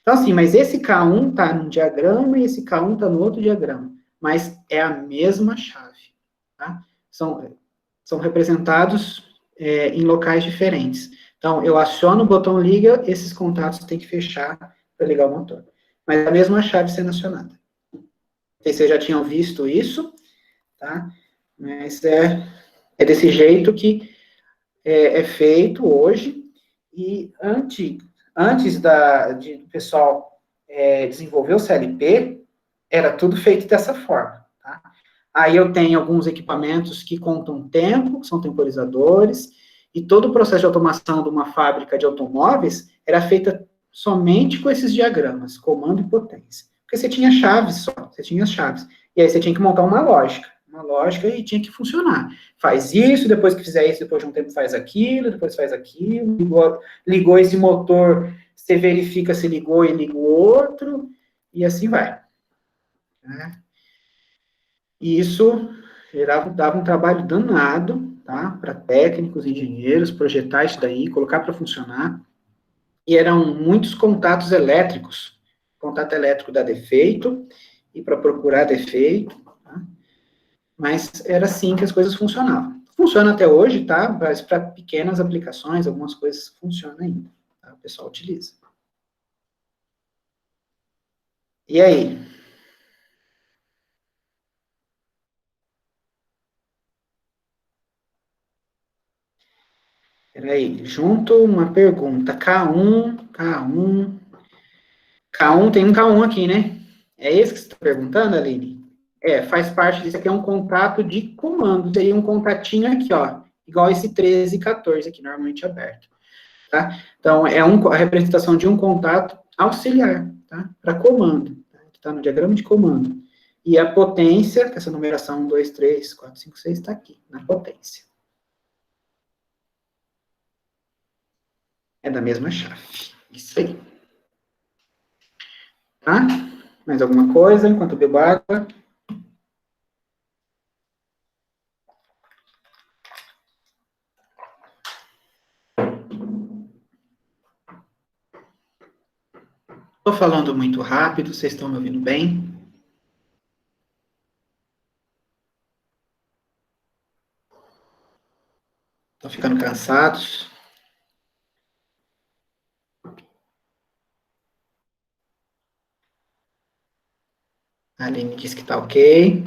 Então, assim, mas esse K1 está num diagrama e esse K1 está no outro diagrama. Mas é a mesma chave. Tá? São representados em locais diferentes. Então, eu aciono o botão liga, esses contatos têm que fechar para ligar o motor. Mas é a mesma chave sendo acionada. Não sei se vocês já tinham visto isso, tá? Mas é desse jeito que é feito hoje. E antes do pessoal desenvolver o CLP, era tudo feito dessa forma. Tá? Aí eu tenho alguns equipamentos que contam tempo, que são temporizadores, e todo o processo de automação de uma fábrica de automóveis era feita somente com esses diagramas, comando e potência. Porque você tinha chaves só, você tinha as chaves. E aí você tinha que montar uma lógica e tinha que funcionar. Faz isso, depois que fizer isso, depois de um tempo faz aquilo, depois faz aquilo, ligou esse motor, você verifica se ligou e liga o outro, e assim vai. Né? E isso dava um trabalho danado, tá? Para técnicos, engenheiros, projetar isso daí, colocar para funcionar. E eram muitos contatos elétricos contato elétrico dá defeito, e para procurar defeito, tá? Mas era assim que as coisas funcionavam. Funciona até hoje, tá? Mas para pequenas aplicações, algumas coisas funcionam ainda, tá? O pessoal utiliza. E aí? Peraí, junto uma pergunta. K1, tem um K1 aqui, né? É esse que você está perguntando, Aline? É, faz parte disso aqui, é um contato de comando. Tem um contatinho aqui, ó, igual esse 13 e 14 aqui, normalmente aberto, tá? Então, a representação de um contato auxiliar, tá? Para comando, tá? Que está no diagrama de comando. E a potência, que essa numeração 1, 2, 3, 4, 5, 6, está aqui, na potência. É da mesma chave. Isso aí. Tá? Mais alguma coisa enquanto eu bebo água? Estou falando muito rápido, vocês estão me ouvindo bem? Estão ficando cansados? A Aline disse que está ok.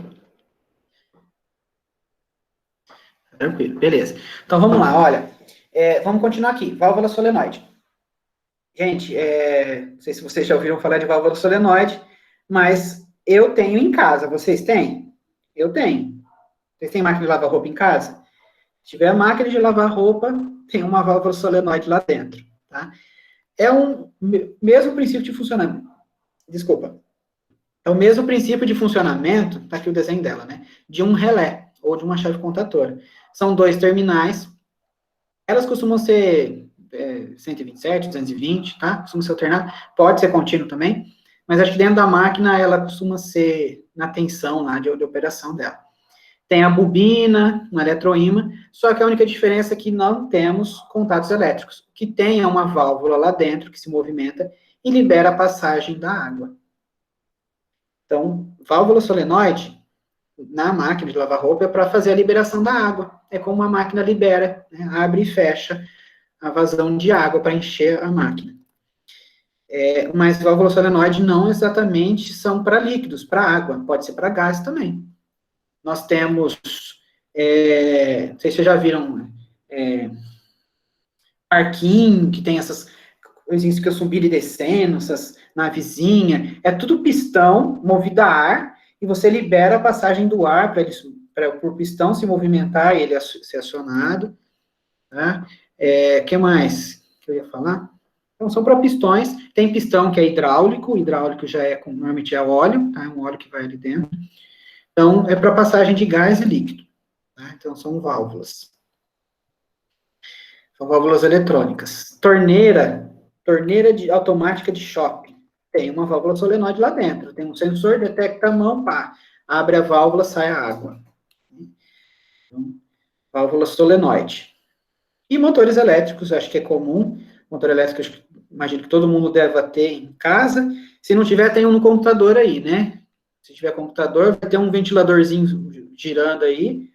Tranquilo, beleza. Então vamos lá, olha. Vamos continuar aqui. Válvula solenoide. Gente, não sei se vocês já ouviram falar de válvula solenoide, mas eu tenho em casa. Vocês têm? Eu tenho. Vocês têm máquina de lavar roupa em casa? Se tiver máquina de lavar roupa, tem uma válvula solenoide lá dentro, tá? É o mesmo princípio de funcionamento. Desculpa. É o mesmo princípio de funcionamento, tá aqui o desenho dela, né? De um relé, ou de uma chave contatora. São dois terminais. Elas costumam ser 127, 220, tá? Costuma ser alternado. Pode ser contínuo também. Mas acho que dentro da máquina, ela costuma ser na tensão lá de operação dela. Tem a bobina, um eletroímã, só que a única diferença é que não temos contatos elétricos. O que tem é uma válvula lá dentro que se movimenta e libera a passagem da água. Então, válvula solenoide, na máquina de lavar roupa, é para fazer a liberação da água. É como a máquina libera, né? Abre e fecha a vazão de água para encher a máquina. Mas válvula solenoide não exatamente são para líquidos, para água, pode ser para gás também. Nós temos, não sei se vocês já viram, parquinho, que tem essas coisinhas que eu subindo e descendo, essas navezinhas, é tudo pistão movido a ar, e você libera a passagem do ar para o pistão se movimentar e ele ser acionado. Tá? Que mais que eu ia falar? Então, são para pistões. Tem pistão que é hidráulico, o hidráulico já normalmente é óleo, tá? É um óleo que vai ali dentro. Então, é para passagem de gás e líquido. Tá? Então, são válvulas. São válvulas eletrônicas. Torneira automática de shopping. Tem uma válvula solenoide lá dentro. Tem um sensor, detecta a mão, pá, abre a válvula, sai a água. Então, válvula solenoide. E motores elétricos, acho que é comum. Motor elétrico, imagino que todo mundo deve ter em casa. Se não tiver, tem um no computador aí, né? Se tiver computador, vai ter um ventiladorzinho girando aí.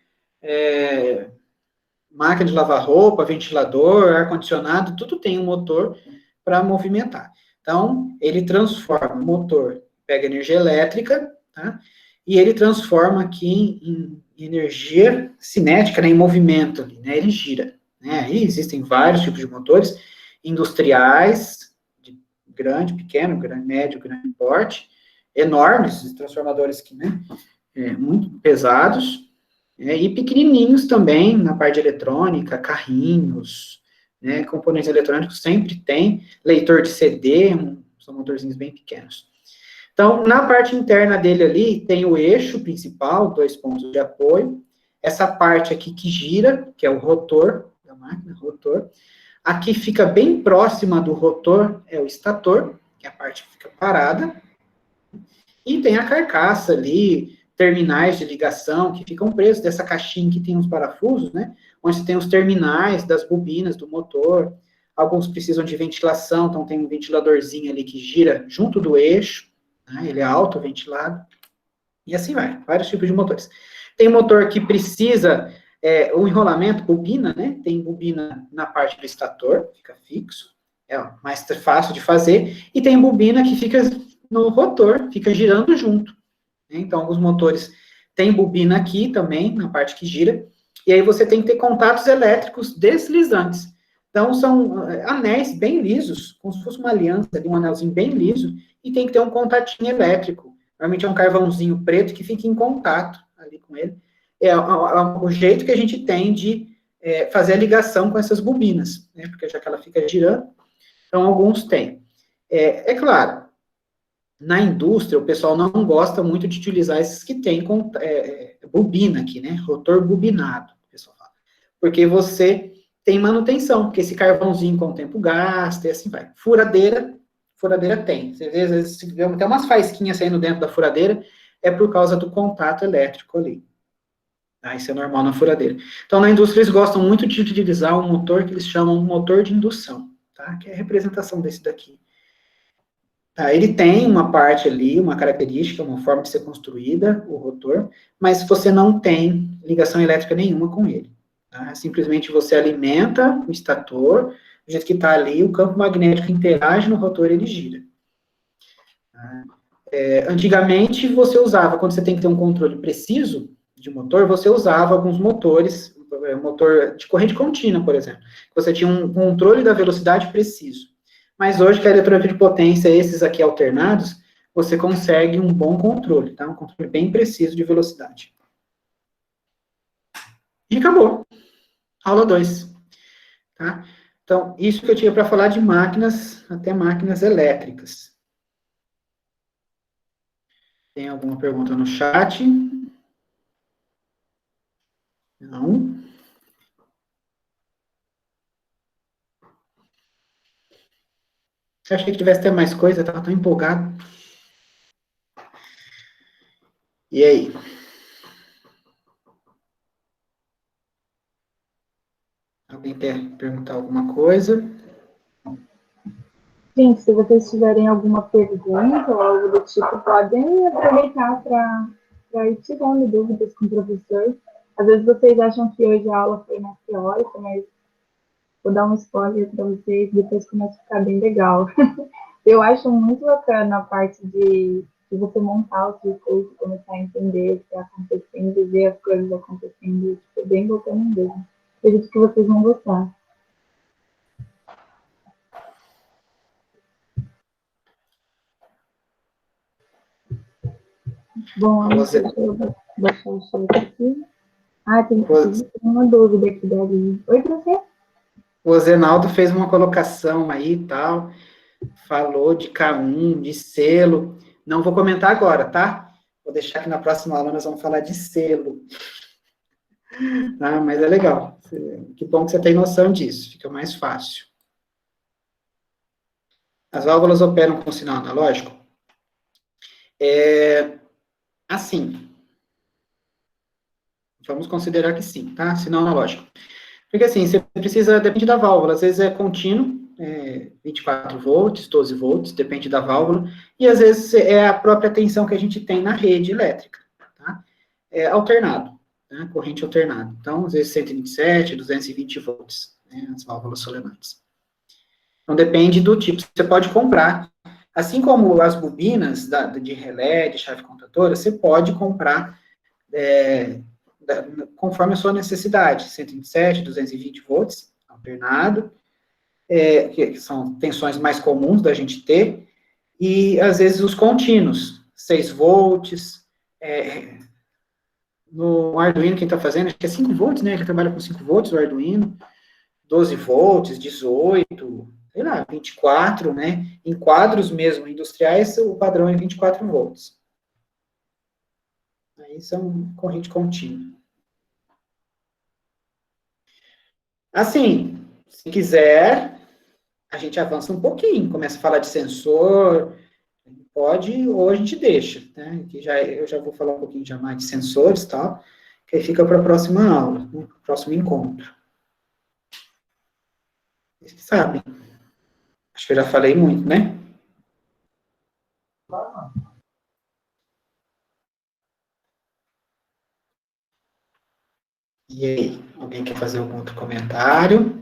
Máquina de lavar roupa, ventilador, ar-condicionado, tudo tem um motor para movimentar. Então, ele transforma o motor, pega energia elétrica, tá? E ele transforma aqui em energia cinética, né, em movimento, né? Ele gira. Né? Aí existem vários tipos de motores industriais, de grande, pequeno, grande, médio, grande porte, enormes, transformadores que, né, muito pesados, e pequenininhos também, na parte de eletrônica, carrinhos, né, componentes eletrônicos sempre tem, leitor de CD, são motorzinhos bem pequenos. Então, na parte interna dele ali, tem o eixo principal, 2 pontos de apoio, essa parte aqui que gira, que é o rotor da máquina, rotor. Aqui fica bem próxima do rotor, é o estator, que é a parte que fica parada. E tem a carcaça ali, terminais de ligação, que ficam presos dessa caixinha que tem uns parafusos, né? Onde você tem os terminais das bobinas do motor. alguns precisam de ventilação, então tem um ventiladorzinho ali que gira junto do eixo, né, ele é autoventilado, e assim vai, vários tipos de motores. Tem motor que precisa, o enrolamento, bobina, né, tem bobina na parte do estator, fica fixo, é mais fácil de fazer, e tem bobina que fica no rotor, fica girando junto. Então, alguns motores têm bobina aqui também, na parte que gira, e aí você tem que ter contatos elétricos deslizantes. Então, são anéis bem lisos, como se fosse uma aliança, um anelzinho bem liso, e tem que ter um contatinho elétrico. Normalmente é um carvãozinho preto que fica em contato ali com ele. É o jeito que a gente tem de fazer a ligação com essas bobinas, né? Porque já que ela fica girando, então alguns têm. É claro, na indústria, o pessoal não gosta muito de utilizar esses que tem bobina aqui, né? Rotor bobinado, o pessoal fala. Porque você tem manutenção, porque esse carvãozinho com o tempo gasta e assim vai. Furadeira tem. Às vezes tem umas faísquinhas saindo dentro da furadeira, é por causa do contato elétrico ali. Tá? Isso é normal na furadeira. Então, na indústria, eles gostam muito de utilizar um motor que eles chamam de motor de indução, tá? Que é a representação desse daqui. Tá, ele tem uma parte ali, uma característica, uma forma de ser construída, o rotor, mas você não tem ligação elétrica nenhuma com ele. Tá? Simplesmente você alimenta o estator, do jeito que está ali, o campo magnético interage no rotor e ele gira. Tá? Antigamente, você usava, quando você tem que ter um controle preciso de motor, você usava alguns motores, motor de corrente contínua, por exemplo. Você tinha um controle da velocidade preciso. Mas hoje, com a eletrônica de potência, esses aqui alternados, você consegue um bom controle, tá? Um controle bem preciso de velocidade. E acabou. Aula 2. Tá? Então, isso que eu tinha para falar de máquinas, até máquinas elétricas. Tem alguma pergunta no chat? Não. Eu achei que tivesse até mais coisa, estava tão empolgado. E aí? Alguém quer perguntar alguma coisa? Gente, se vocês tiverem alguma pergunta ou algo do tipo, podem aproveitar para ir tirando dúvidas com o professor. Às vezes vocês acham que hoje a aula foi mais teórica, mas vou dar um spoiler para vocês, depois começa a ficar bem legal. Eu acho muito bacana a parte de você montar o circuito, começar a entender o que está acontecendo, ver as coisas acontecendo. É bem bacana mesmo. Acredito que vocês vão gostar. Bom, deixa eu baixar o chat aqui. Ah, tem uma dúvida aqui da Ari. Oi, professor? O Zenaldo fez uma colocação aí e tal, falou de K1, de selo. Não vou comentar agora, tá? Vou deixar que na próxima aula nós vamos falar de selo. Tá? Mas é legal. Que bom que você tem noção disso, fica mais fácil. As válvulas operam com sinal analógico? Assim, vamos considerar que sim, tá? Sinal analógico. Porque assim, você precisa, depende da válvula, às vezes é contínuo, 24 volts, 12 volts, depende da válvula, e às vezes é a própria tensão que a gente tem na rede elétrica, tá? É alternado, né? Corrente alternada. Então, às vezes 127, 220 volts, né? As válvulas solenoides. Então, depende do tipo, você pode comprar. Assim como as bobinas de relé, de chave contatora, você pode comprar conforme a sua necessidade, 127, 220 volts, alternado, que são tensões mais comuns da gente ter, e às vezes os contínuos, 6 volts, no Arduino, quem está fazendo, acho que é 5 volts, né, ele trabalha com 5 volts, o Arduino, 12 volts, 18, sei lá, 24, né, em quadros mesmo industriais, o padrão é 24 volts. Aí são corrente contínua. Assim, se quiser, a gente avança um pouquinho, começa a falar de sensor, pode, ou a gente deixa, né? Que eu já vou falar um pouquinho já mais de sensores e tal, que aí fica para a próxima aula, né? Próximo encontro. vocês que sabem. Acho que eu já falei muito, né? E aí, alguém quer fazer algum outro comentário?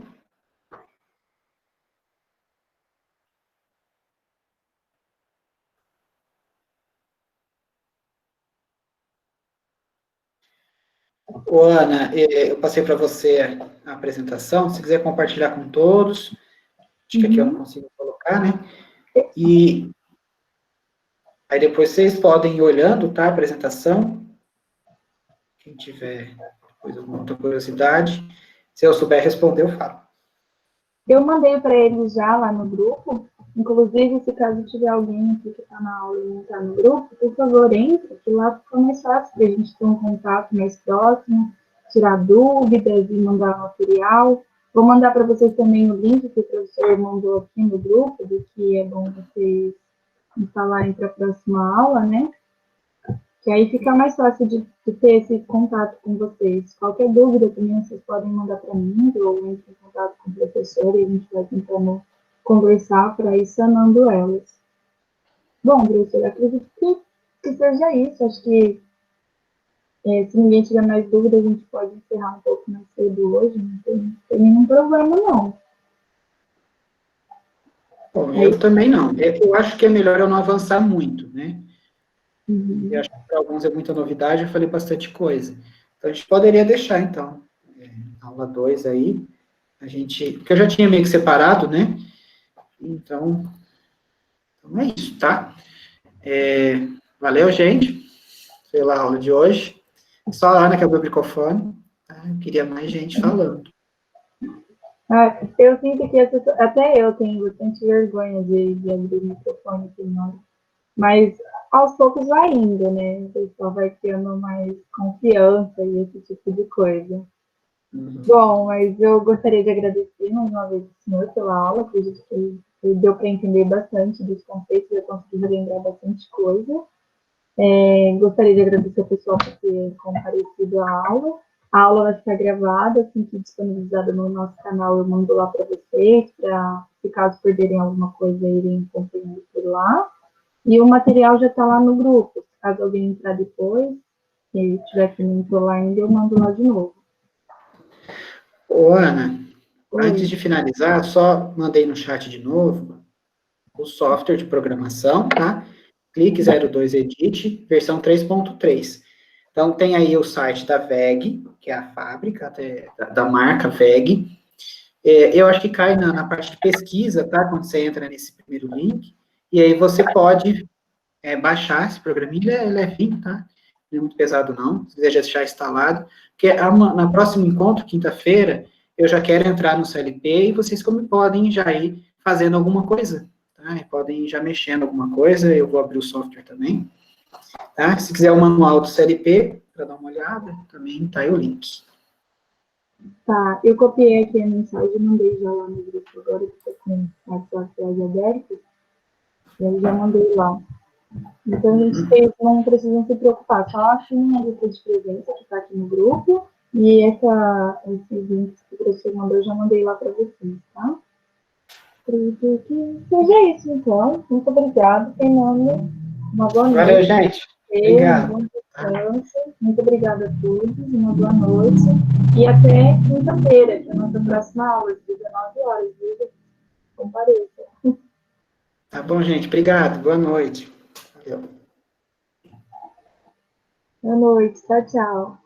Ô, Ana, eu passei para você a apresentação, se quiser compartilhar com todos, acho que aqui eu não consigo colocar, né? E aí depois vocês podem ir olhando, tá, a apresentação, quem tiver depois alguma outra curiosidade, se eu souber responder, eu falo. Eu mandei para eles já lá no grupo, inclusive, se caso tiver alguém aqui que está na aula e não está no grupo, por favor, entre, que lá fica mais fácil para a gente ter um contato mais próximo, tirar dúvidas e mandar material. Vou mandar para vocês também o link que o professor mandou aqui no grupo, do que é bom vocês instalarem para a próxima aula, né? Que aí fica mais fácil de ter esse contato com vocês. Qualquer dúvida também vocês podem mandar para mim, ou entre em contato com o professor e a gente vai tentando conversar para ir sanando elas. Bom, professor, acredito que seja isso. Acho que se ninguém tiver mais dúvidas, a gente pode encerrar um pouco mais cedo hoje. Não tem nenhum problema, não. Bom, eu também não. Eu acho que é melhor eu não avançar muito, né? Uhum. Eu acho que para alguns é muita novidade, eu falei bastante coisa. Então, a gente poderia deixar, então, aula 2 aí, porque eu já tinha meio que separado, né? Então é isso, tá? Valeu, gente, pela aula de hoje. Só a Ana que abriu o microfone, tá? Eu queria mais gente falando. Eu sinto que até eu tenho bastante vergonha de abrir o microfone aqui na hora. Mas aos poucos vai indo, né? O pessoal vai tendo mais confiança e esse tipo de coisa. Uhum. Bom, mas eu gostaria de agradecer mais uma vez o senhor pela aula. Acredito que deu para entender bastante dos conceitos, eu consegui lembrar bastante coisa. Gostaria de agradecer ao pessoal por ter comparecido à aula. A aula vai ficar gravada, assim que disponibilizada no nosso canal, eu mando lá para vocês, para, se caso perderem alguma coisa, irem acompanhando por lá. E o material já está lá no grupo. Caso alguém entrar depois, e tiver que não entrou lá ainda, eu mando lá de novo. Ô, Ana, Oi. antes de finalizar, só mandei no chat de novo o software de programação, tá? Clique 02 Edit, versão 3.3. Então, tem aí o site da VEG, que é a fábrica da marca VEG. Eu acho que cai na parte de pesquisa, tá? Quando você entra nesse primeiro link. E aí você pode baixar esse programinha, ele é levinho, tá? Não é muito pesado, não. Se quiser já deixar instalado. Porque na próximo encontro, quinta-feira, eu já quero entrar no CLP e vocês como podem já ir fazendo alguma coisa. Tá? E podem ir já mexendo alguma coisa, eu vou abrir o software também. Tá? Se quiser o manual do CLP, para dar uma olhada, também tá aí o link. Tá, eu copiei aqui a mensagem, mandei já lá no grupo agora, que estou com a WhatsApp aberta, e aí já mandei lá. Então, a gente não precisam se preocupar, só a minha lista de presença que está aqui no grupo, e esses links que o professor mandou, eu já mandei lá para vocês, tá? Acredito que seja isso, então. Muito obrigada, Fernando. Uma boa noite. Valeu, gente. Obrigado. Bom descanso. Muito obrigada a todos. Uma boa noite. E até quinta-feira, que é a nossa próxima aula, às 19 horas. Viu? Compareça. Tá bom, gente. Obrigado. Boa noite. Valeu. Boa noite. Tchau, tchau.